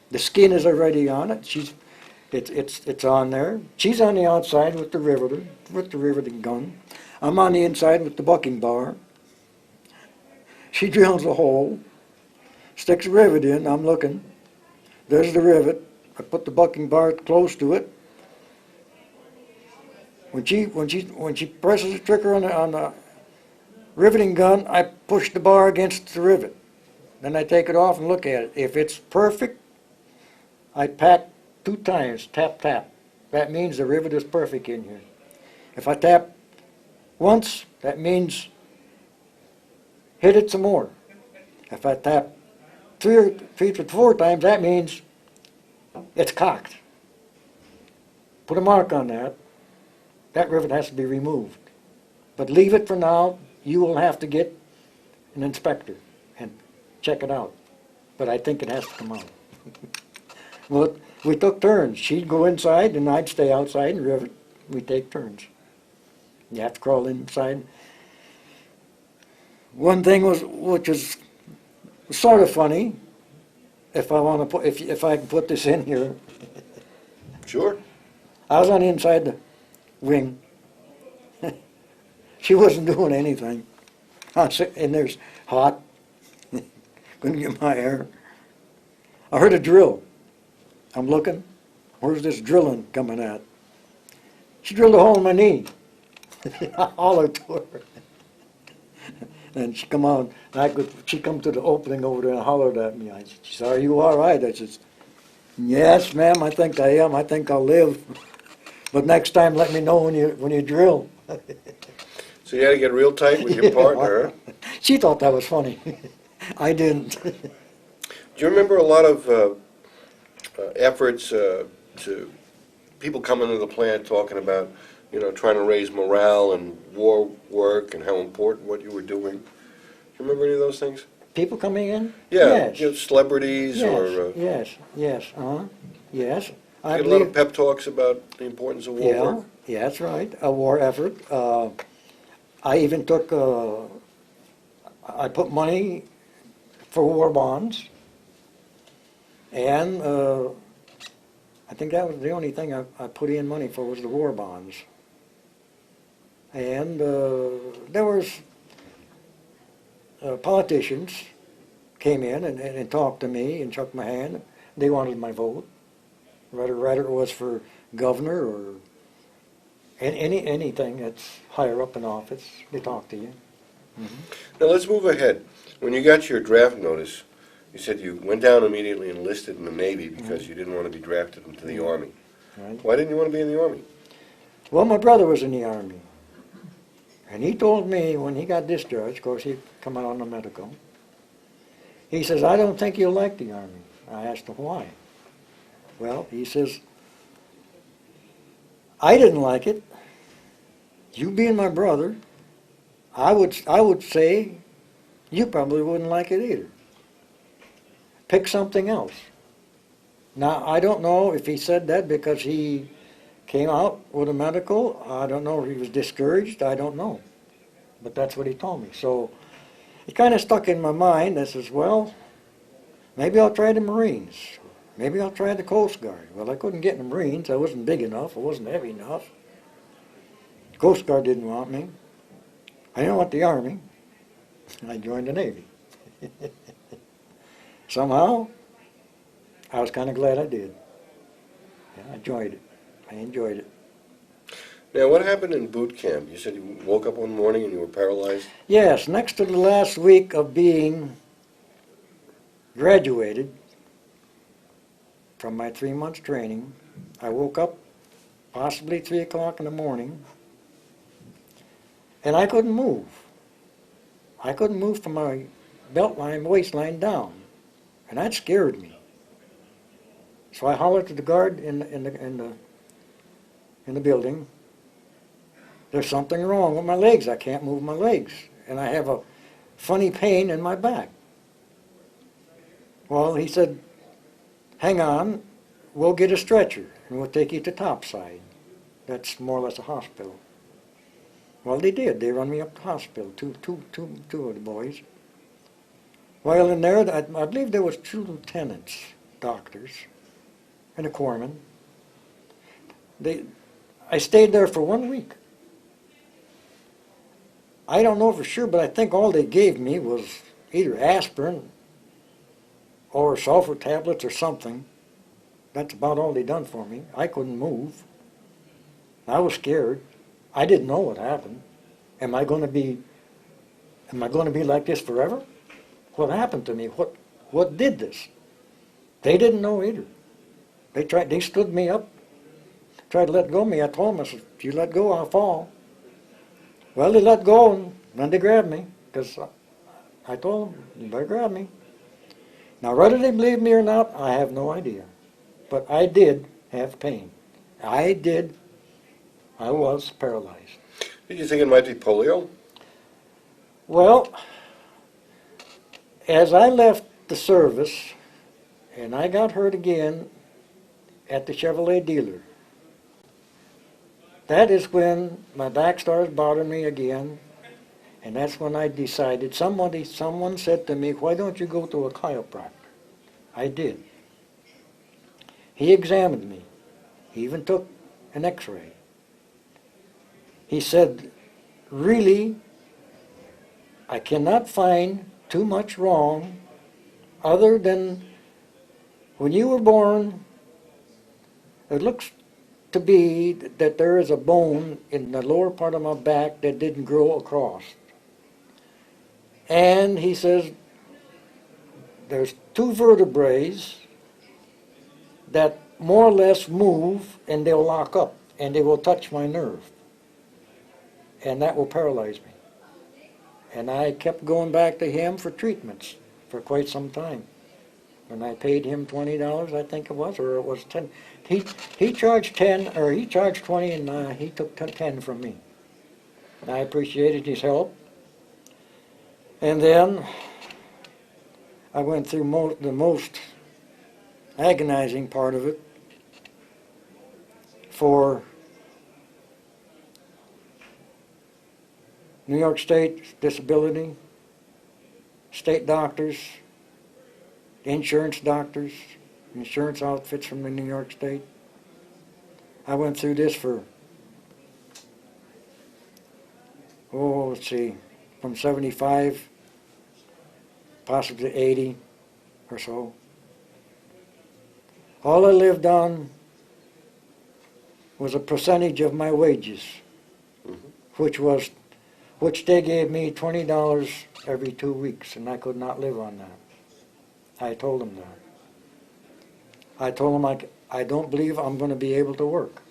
The skin is already on it. It's on there. She's on the outside with the riveter, with the riveting gun. I'm on the inside with the bucking bar. She drills a hole, sticks a rivet in, I'm looking. There's the rivet. I put the bucking bar close to it. When she presses the trigger on the riveting gun, I push the bar against the rivet. Then I take it off and look at it. If it's perfect, I pat 2 times, tap, tap. That means the rivet is perfect in here. If I tap once, that means hit it some more. If I tap 3 to 4 times, that means it's cocked. Put a mark on that. That rivet has to be removed. But leave it for now. You will have to get an inspector and check it out. But I think it has to come out. Well, we took turns. She'd go inside and I'd stay outside and rivet. We take turns. You have to crawl inside. One thing which is sort of funny, if I can put this in here. Sure. I was on the inside the wing. She wasn't doing anything. I'm sitting there's hot. Couldn't get my air. I heard a drill. I'm looking. Where's this drilling coming at? She drilled a hole in my knee. I hollered to her. And she come out. She come to the opening over there and hollered at me. She said, "Are you all right?" I said, "Yes, ma'am. I think I am. I think I'll live. But next time, let me know when you drill." So you had to get real tight with your partner, huh? She thought that was funny. I didn't. Do you remember a lot of efforts to people coming to the plant talking about, trying to raise morale and war work and how important what you were doing? Do you remember any of those things? People coming in? Yeah, Yes. Celebrities Yes, or... yes, yes. You get a lot of pep talks about the importance of war work. Yeah, that's right, a war effort. I even took, I put money for war bonds, and I think that was the only thing I put in money for was the war bonds. And there was politicians came in and talked to me and shook my hand. They wanted my vote. Whether it was for governor or anything that's higher up in office, they talk to you. Now let's move ahead. When you got your draft notice, you said you went down immediately and enlisted in the Navy because you didn't want to be drafted into the Army. Right? Why didn't you want to be in the Army? Well, my brother was in the Army, and he told me when he got discharged, of course he come out on the medical, he says, I don't think you'll like the Army. I asked him why. Well, he says, I didn't like it. You being my brother, I would say you probably wouldn't like it either. Pick something else. Now, I don't know if he said that because he came out with a medical. I don't know if he was discouraged. I don't know. But that's what he told me. So it kind of stuck in my mind. I says, well, maybe I'll try the Marines. Maybe I'll try the Coast Guard. Well, I couldn't get in the Marines. I wasn't big enough. I wasn't heavy enough. The Coast Guard didn't want me. I didn't want the Army. I joined the Navy. Somehow, I was kind of glad I did. Yeah, I enjoyed it. I enjoyed it. Now, what happened in boot camp? You said you woke up one morning and you were paralyzed? Yes, next to the last week of being graduated from my 3 months training, I woke up possibly 3 o'clock in the morning, and I couldn't move. I couldn't move from my belt line, waistline down, and that scared me. So I hollered to the guard in the building, there's something wrong with my legs. I can't move my legs, and I have a funny pain in my back. Well, he said, hang on, we'll get a stretcher, and we'll take you to topside. That's more or less a hospital. Well, they did. They run me up to the hospital, two of the boys. While in there, I believe there was 2 lieutenants, doctors, and a corpsman. I stayed there for 1 week. I don't know for sure, but I think all they gave me was either aspirin or sulfur tablets or something. That's about all they done for me. I couldn't move. I was scared. I didn't know what happened. Am I going to be like this forever? What happened to me? What did this? They didn't know either. They stood me up, tried to let go of me. I told them, I said, if you let go, I'll fall. Well, they let go, and then they grabbed me, because I told them, you better grab me. Now, whether they believe me or not, I have no idea. But I did have pain. I was paralyzed. Did you think it might be polio? Well, as I left the service, and I got hurt again at the Chevrolet dealer, that is when my back started bothering me again, and that's when I decided, someone said to me, why don't you go to a chiropractor? I did. He examined me. He even took an x-ray. He said, really, I cannot find too much wrong other than when you were born, it looks to be that there is a bone in the lower part of my back that didn't grow across. And he says, there's 2 vertebrae that more or less move and they'll lock up and they will touch my nerve. And that will paralyze me. And I kept going back to him for treatments for quite some time. And I paid him $20, I think it was, or it was 10. He charged 10, or he charged 20, and he took 10 from me. And I appreciated his help. And then I went through the most agonizing part of it for New York State disability, state doctors, insurance doctors, insurance outfits from the New York State. I went through this for let's see, from 75, possibly 80 or so. All I lived on was a percentage of my wages, which they gave me $20 every 2 weeks, and I could not live on that. I told them that. I told them I don't believe I'm going to be able to work.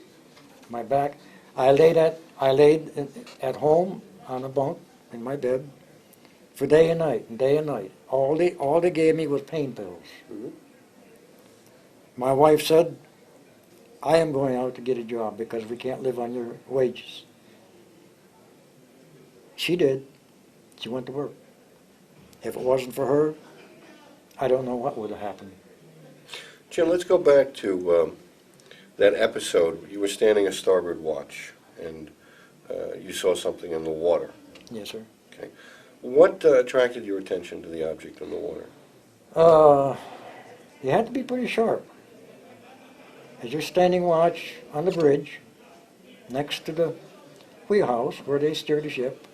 My back, I laid at home on a bunk in my bed for day and night, and day and night. All they gave me was pain pills. My wife said, I am going out to get a job because we can't live on your wages. She did. She went to work. If it wasn't for her, I don't know what would have happened. Jim, let's go back to that episode. You were standing a starboard watch, and you saw something in the water. Yes, sir. Okay. What attracted your attention to the object in the water? You had to be pretty sharp. As you're standing watch on the bridge, next to the wheelhouse where they steer the ship,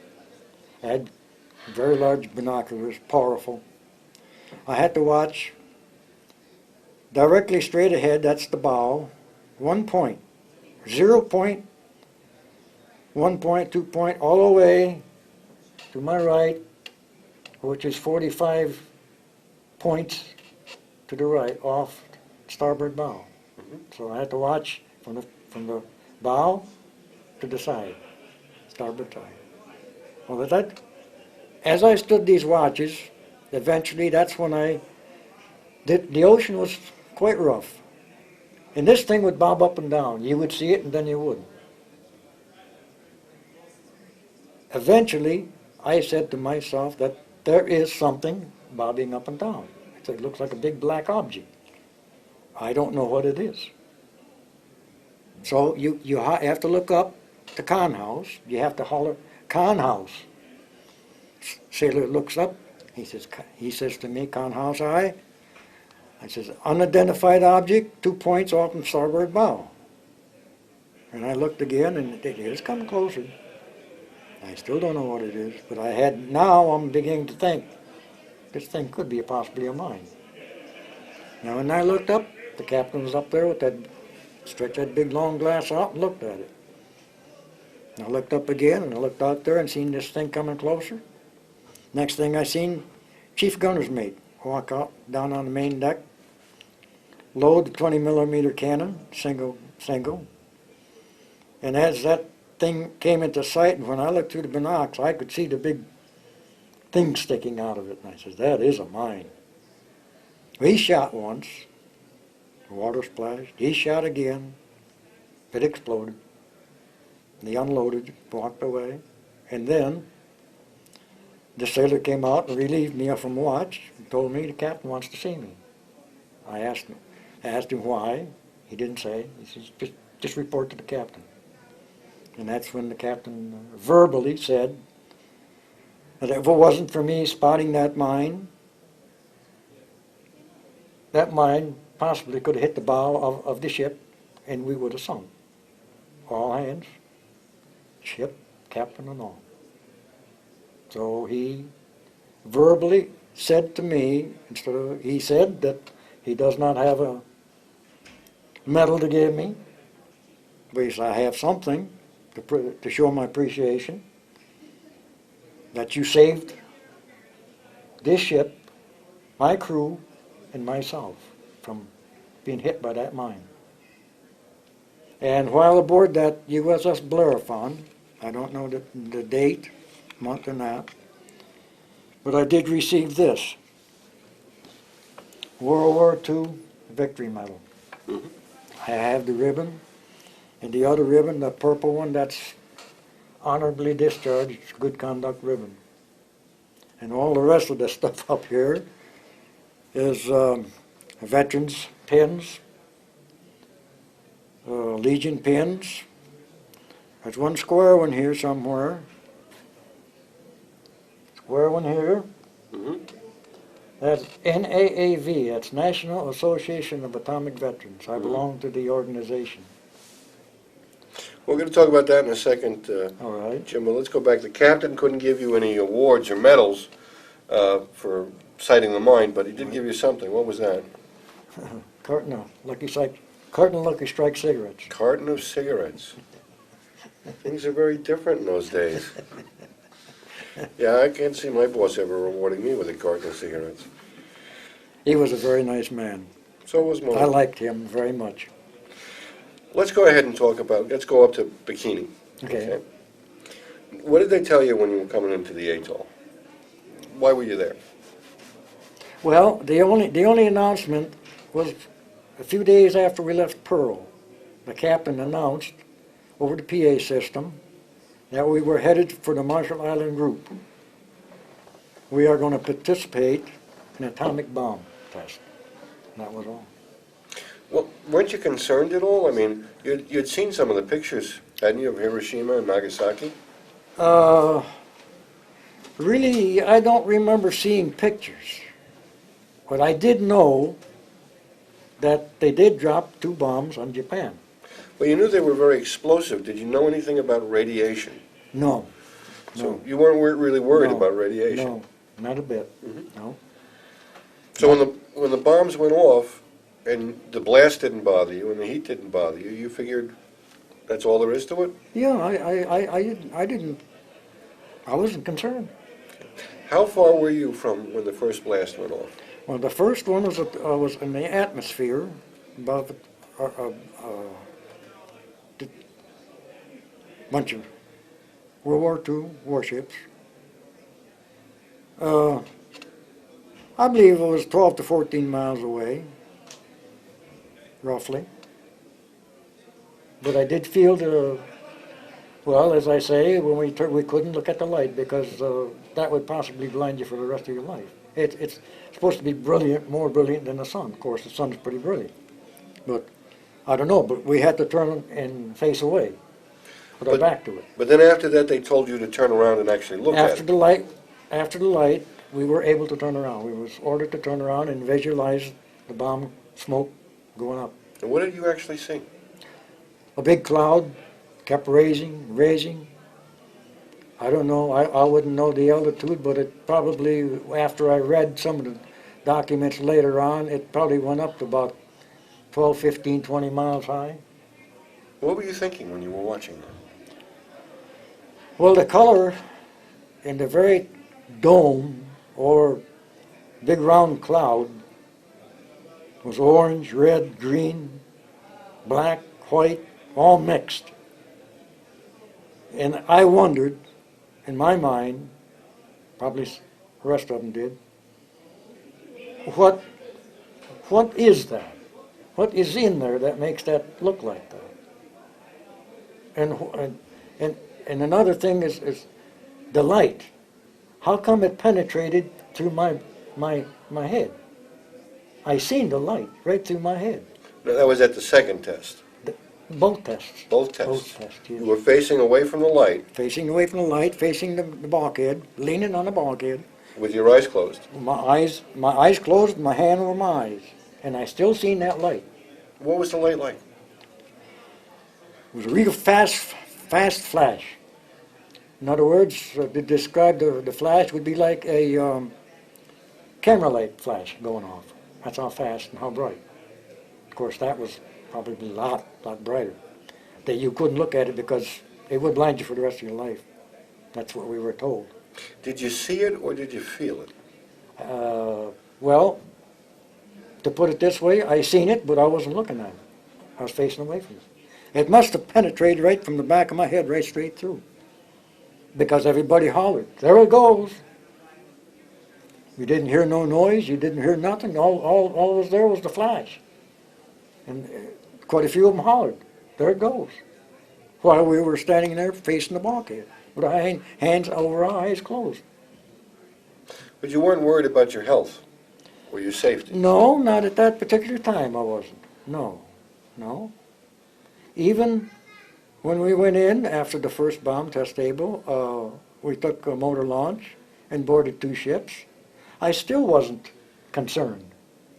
I had very large binoculars, powerful. I had to watch directly straight ahead, that's the bow, 1 point, 0 point, 1 point, 2 point, all the way to my right, which is 45 points to the right, off starboard bow. So I had to watch from the bow to the side, starboard side. Well, as I stood these watches, eventually that's when the ocean was quite rough. And this thing would bob up and down. You would see it and then you wouldn't. Eventually, I said to myself that there is something bobbing up and down. I said, it looks like a big black object. I don't know what it is. So you have to look up the con house. You have to holler, con house. Sailor looks up. He says to me, con house, aye. I says, unidentified object, 2 points off the starboard bow. And I looked again, and it is coming closer. I still don't know what it is, but now I'm beginning to think, this thing could be possibly a mine. Now when I looked up, the captain was up there with stretched that big long glass out and looked at it. And I looked up again, and I looked out there and seen this thing coming closer. Next thing I seen, chief gunner's mate walk out down on the main deck, load the 20 millimeter cannon, single. And as that thing came into sight, and when I looked through the binocs, I could see the big thing sticking out of it. And I said, that is a mine. He shot once. The water splashed. He shot again. It exploded. He unloaded, walked away. And then the sailor came out and relieved me from watch and told me the captain wants to see me. I asked him why. He didn't say. He says, just report to the captain. And that's when the captain verbally said that if it wasn't for me spotting that mine possibly could have hit the bow of the ship and we would have sunk. All hands, ship, captain and all. So he verbally said to me, he said that he does not have a medal to give me, but he said, I have something to show my appreciation that you saved this ship, my crew, and myself from being hit by that mine. And while aboard that USS Bellerophon, I don't know the date, month and that, but I did receive this World War II Victory Medal. I have the ribbon, and the other ribbon, the purple one, that's honorably discharged, good conduct ribbon. And all the rest of the stuff up here is veterans pins, Legion pins. There's one square one here somewhere. Square one here. That's NAAV, that's National Association of Atomic Veterans. I belong to the organization. We're going to talk about that in a second, All right. Jim, but let's go back. The captain couldn't give you any awards or medals for sighting the mine, but he did give you something. What was that? Carton of Lucky Strike cigarettes. Carton of cigarettes. Things are very different in those days. Yeah, I can't see my boss ever rewarding me with a carton of cigarettes. He was a very nice man. So was mine. I liked him very much. Let's go ahead and talk about, let's go up to Bikini. Okay. What did they tell you when you were coming into the atoll? Why were you there? Well, the only announcement was a few days after we left Pearl. The captain announced over the PA system that we were headed for the Marshall Island group. We are going to participate in an atomic bomb test. That was all. Well, weren't you concerned at all? I mean, you'd seen some of the pictures, hadn't you, of Hiroshima and Nagasaki? Really, I don't remember seeing pictures. But I did know that they did drop 2 bombs on Japan. Well, you knew they were very explosive. Did you know anything about radiation? No. So you weren't really worried No. about radiation? No, not a bit. No. So when the bombs went off and the blast didn't bother you and the heat didn't bother you, you figured that's all there is to it? Yeah, I wasn't concerned. How far were you from when the first blast went off? Well, the first one was in the atmosphere, above a bunch of World War II warships. I believe it was 12 to 14 miles away, roughly. But I did feel well, as I say, when we couldn't look at the light because that would possibly blind you for the rest of your life. It's supposed to be brilliant, more brilliant than the sun. Of course, the sun is pretty brilliant. But I don't know, but we had to turn and face away, put our back to it. But then after that, they told you to turn around and actually look at it. After the light, we were able to turn around. We was ordered to turn around and visualize the bomb smoke going up. And what did you actually see? A big cloud kept raising. I don't know, I wouldn't know the altitude, but it probably, after I read some of the documents later on, it probably went up to about 12, 15, 20 miles high. What were you thinking when you were watching that? Well, the color in the very dome or big round cloud was orange, red, green, black, white, all mixed. And I wondered, in my mind, probably the rest of them did, what is that? What is in there that makes that look like that? And another thing is the light. How come it penetrated through my head? I seen the light right through my head. No, that was at the second test. Both tests. Both tests. Both tests, yes. You were facing away from the light Facing away from the light, facing the bulkhead, leaning on the bulkhead. with your eyes closed. My eyes closed, my hand over my eyes, and I still seen that light. What was the light like? It was a real fast flash. In other words, to describe the flash would be like a camera light flash going off. That's how fast and how bright. Of course, that was probably a lot brighter. That you couldn't look at it because it would blind you for the rest of your life. That's what we were told. Did you see it or did you feel it? Well, to put it this way, I seen it, but I wasn't looking at it. I was facing away from it. It must have penetrated right from the back of my head, right straight through. Because everybody hollered, "There it goes!" You didn't hear no noise, you didn't hear nothing, all was there was the flash. And quite a few of them hollered, "There it goes!" While we were standing there facing the bulkhead, with our hands over our eyes closed. But you weren't worried about your health or your safety. No, not at that particular time I wasn't. No. Even when we went in after the first bomb test table, we took a motor launch and boarded 2 ships. I still wasn't concerned.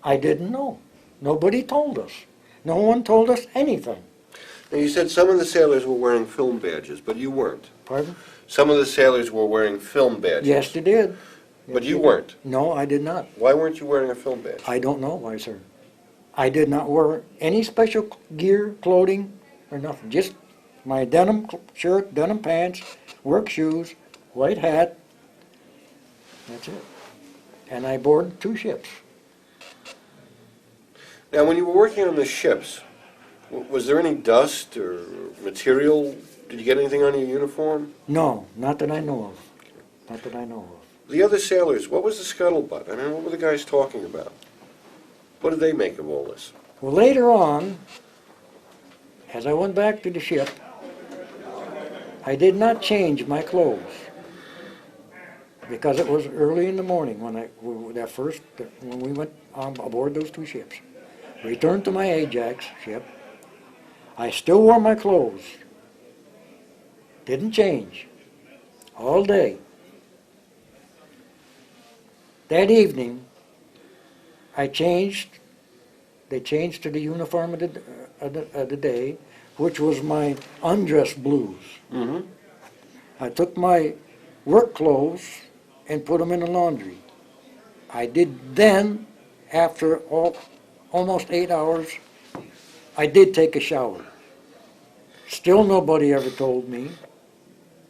I didn't know. Nobody told us. No one told us anything. Now, you said some of the sailors were wearing film badges, but you weren't. Pardon? Some of the sailors were wearing film badges. Yes, they did. But Yes, you they weren't. did. No, I did not. Why weren't you wearing a film badge? I don't know why, sir. I did not wear any special gear, clothing, or nothing. Just my denim shirt, denim pants, work shoes, white hat. That's it. And I boarded 2 ships. Now, when you were working on the ships, was there any dust or material? Did you get anything on your uniform? No, not that I know of. Not that I know of. The other sailors, what was the scuttlebutt? I mean, what were the guys talking about? What did they make of all this? Well, later on, as I went back to the ship, I did not change my clothes because it was early in the morning when when we went aboard those 2 ships. Returned to my Ajax ship. I still wore my clothes. Didn't change. All day. That evening, they changed to the uniform of the day, which was my undress blues. Mm-hmm. I took my work clothes and put them in the laundry. I did then, after almost 8 hours, I did take a shower. Still nobody ever told me,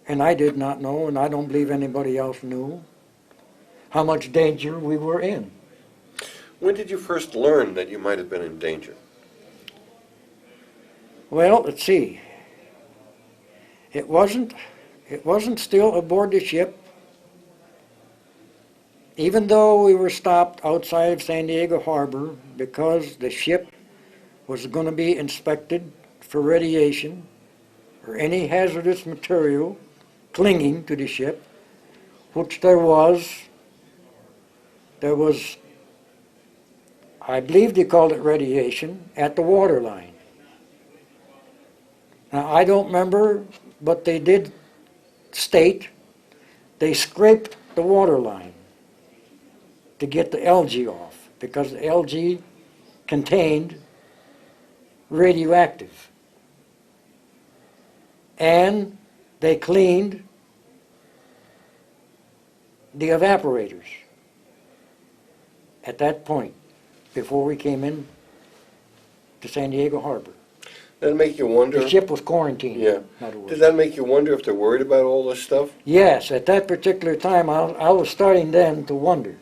and I did not know, and I don't believe anybody else knew, how much danger we were in. When did you first learn that you might have been in danger? Well, let's see. It wasn't still aboard the ship. Even though we were stopped outside of San Diego Harbor because the ship was going to be inspected for radiation or any hazardous material clinging to the ship, which there was, I believe they called it radiation, at the waterline. Now, I don't remember, but they did state they scraped the waterline to get the algae off, because the algae contained radioactive. And they cleaned the evaporators at that point, before we came in to San Diego Harbor. Did that make you wonder? The ship was quarantined, Yeah. in other words. Did that make you wonder if they're worried about all this stuff? Yes, at that particular time, I was starting then to wonder.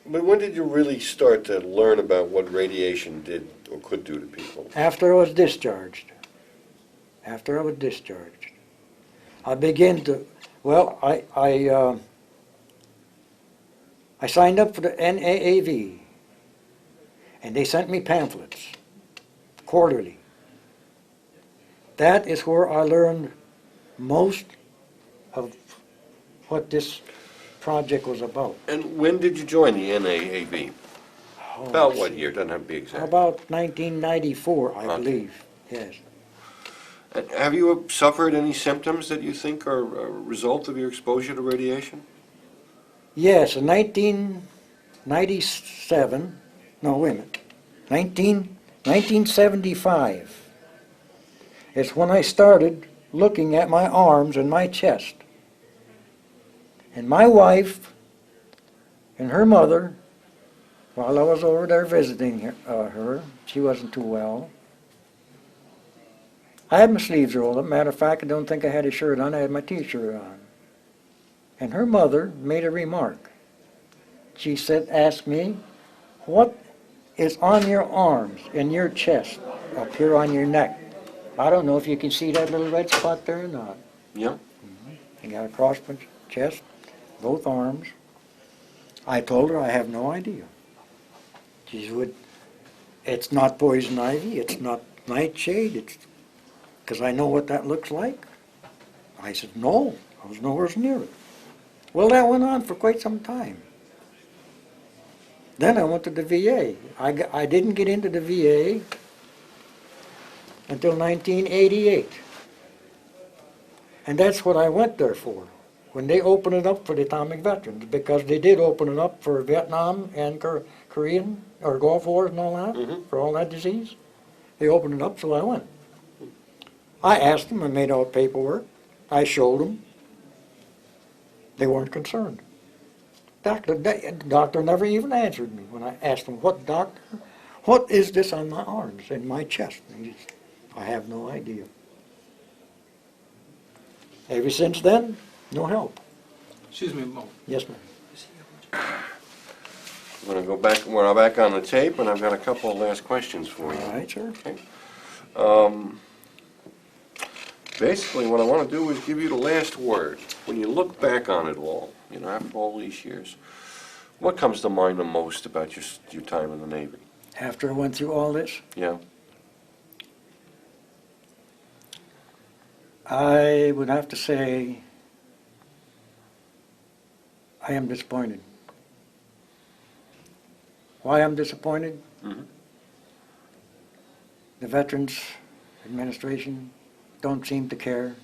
But when did you really start to learn about what radiation did or could do to people? After I was discharged. After I was discharged. I began to, well, I signed up for the NAAV, and they sent me pamphlets, quarterly. That is where I learned most of what this project was about. And when did you join the NAAV? Oh, About what year? Doesn't have to be exact. About 1994, I Okay. believe, yes. And have you suffered any symptoms that you think are a result of your exposure to radiation? Yes, in 1997, no, wait a minute, 1975 is when I started looking at my arms and my chest. And my wife and her mother, while I was over there visiting her, she wasn't too well. I had my sleeves rolled up. Matter of fact, I don't think I had a shirt on. I had my t-shirt on. And her mother made a remark. She said, asked me, what is on your arms and your chest, up here on your neck? I don't know if you can see that little red spot there or not. Yeah. I got across my chest, both arms. I told her I have no idea. She said, it's not poison ivy, it's not nightshade, it's because I know what that looks like. I said, no, I was nowhere near it. Well, that went on for quite some time. Then I went to the VA. I didn't get into the VA until 1988. And that's what I went there for, when they opened it up for the atomic veterans, because they did open it up for Vietnam and Korean, or Gulf Wars and all that, Mhm. for all that disease. They opened it up, so I went. I asked them, I made out paperwork, I showed them. They weren't concerned. The doctor never even answered me when I asked him, what is this on my arms and my chest? And he said, I have no idea. Ever since then, no help. Excuse me, Mo. Yes, ma'am. I'm gonna go back, we're back on the tape, and I've got a couple of last questions for you. All right, sir. Okay. Basically, what I want to do is give you the last word. When you look back on it all, you know, after all these years, what comes to mind the most about your time in the Navy? After I went through all this, Yeah. I would have to say I am disappointed. Why I'm disappointed? Mhm. The Veterans Administration don't seem to care.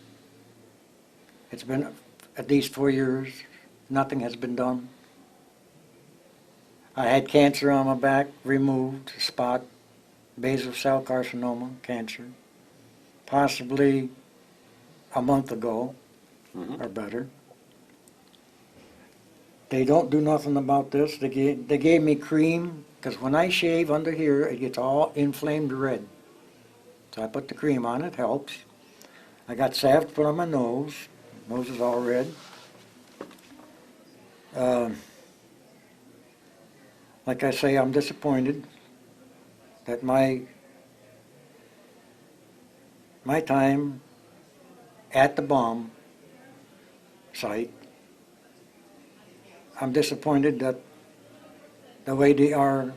It's been at least 4 years. Nothing has been done. I had cancer on my back, removed, spot, basal cell carcinoma, cancer, possibly a month ago Mhm. or better. They don't do nothing about this. They gave me cream, because when I shave under here, it gets all inflamed red. So I put the cream on, it helps. I got salve to put on my nose. Nose is all red. Like I say, I'm disappointed that my time at the bomb site, I'm disappointed that the way they are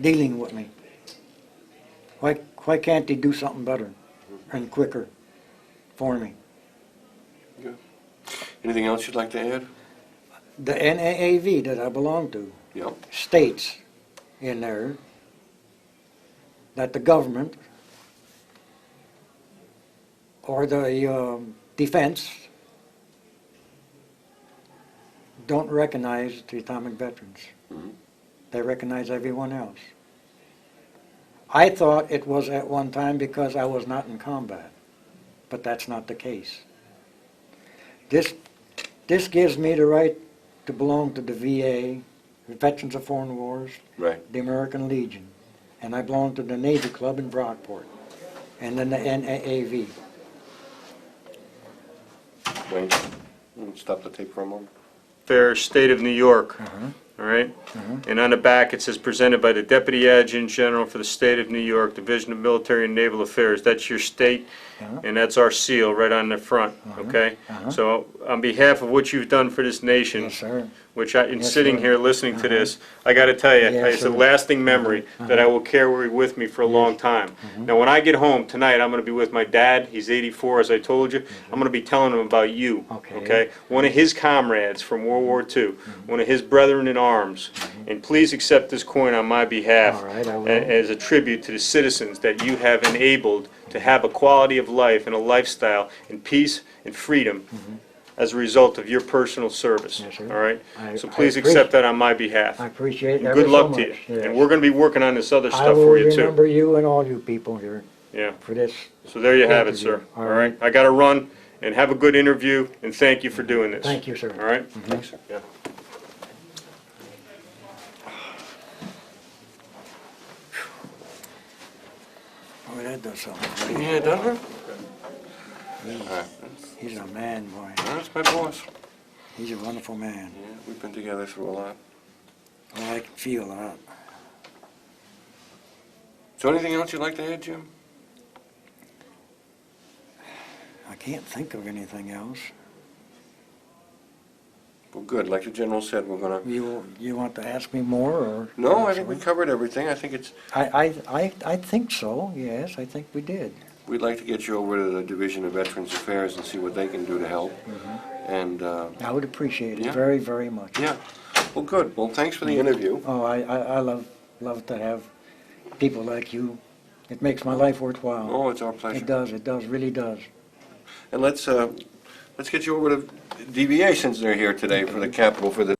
dealing with me. Why can't they do something better and quicker for me? Anything else you'd like to add? The NAAV that I belong to Yeah. states in there that the government or the defense don't recognize the atomic veterans. Mhm. They recognize everyone else. I thought it was at one time because I was not in combat, but that's not the case. This gives me the right to belong to the VA, the Veterans of Foreign Wars, Right. the American Legion, and I belong to the Navy Club in Brockport, and then the NAAV. Wayne, stop the tape for a moment. Fair State of New York, Uh-huh. all right? Mhm. And on the back, it says presented by the Deputy Adjutant General for the State of New York, Division of Military and Naval Affairs. That's your state, Uh-huh. and that's our seal right on the front, okay? Uh-huh. So on behalf of what you've done for this nation, Yes, sir. which in Yes, sitting sir. here listening to Uh-huh. this, I got to tell you, Yes, it's a sir. lasting memory that I will carry with me for a long time. Now, when I get home tonight, I'm going to be with my dad. He's 84, as I told you. I'm going to be telling him about you, Okay. One of his comrades from World War II, one of his brethren in arms. And please accept this coin on my behalf All right, I will. as a tribute to the citizens that you have enabled to have a quality of life and a lifestyle in peace and freedom as a result of your personal service, Yes, sir. all right? I- So I please appreciate- accept that on my behalf. I appreciate And it good ever luck so to you. much. Yes. And we're going to be working on this other I stuff will for you too. remember you and all you people here Yeah. for this. So there you have it, sir. Interview. All All right. I got to run, and have a good interview, and thank you for doing this. Thank you, sir. All right? Thanks, sir. Yeah. Oh, that does something. Yeah, doesn't it? He's a man, boy. That's my boss. He's a wonderful man. Yeah, we've been together through a lot. Oh, I can feel that. So anything else you'd like to add, Jim? I can't think of anything else. Well, good. Like the general said, we're gonna... You want to ask me more, or? No, I think we covered everything. I think it's... I think so, yes, I think we did. We'd like to get you over to the Division of Veterans Affairs and see what they can do to help. And, I would appreciate it Yeah. very, very much. yeah. Well, good. Well, thanks for the interview. Oh, I love to have people like you. It makes my life worthwhile. Oh, it's our pleasure. It does, really does. And let's get you over to DVA since they're here today for the capital for the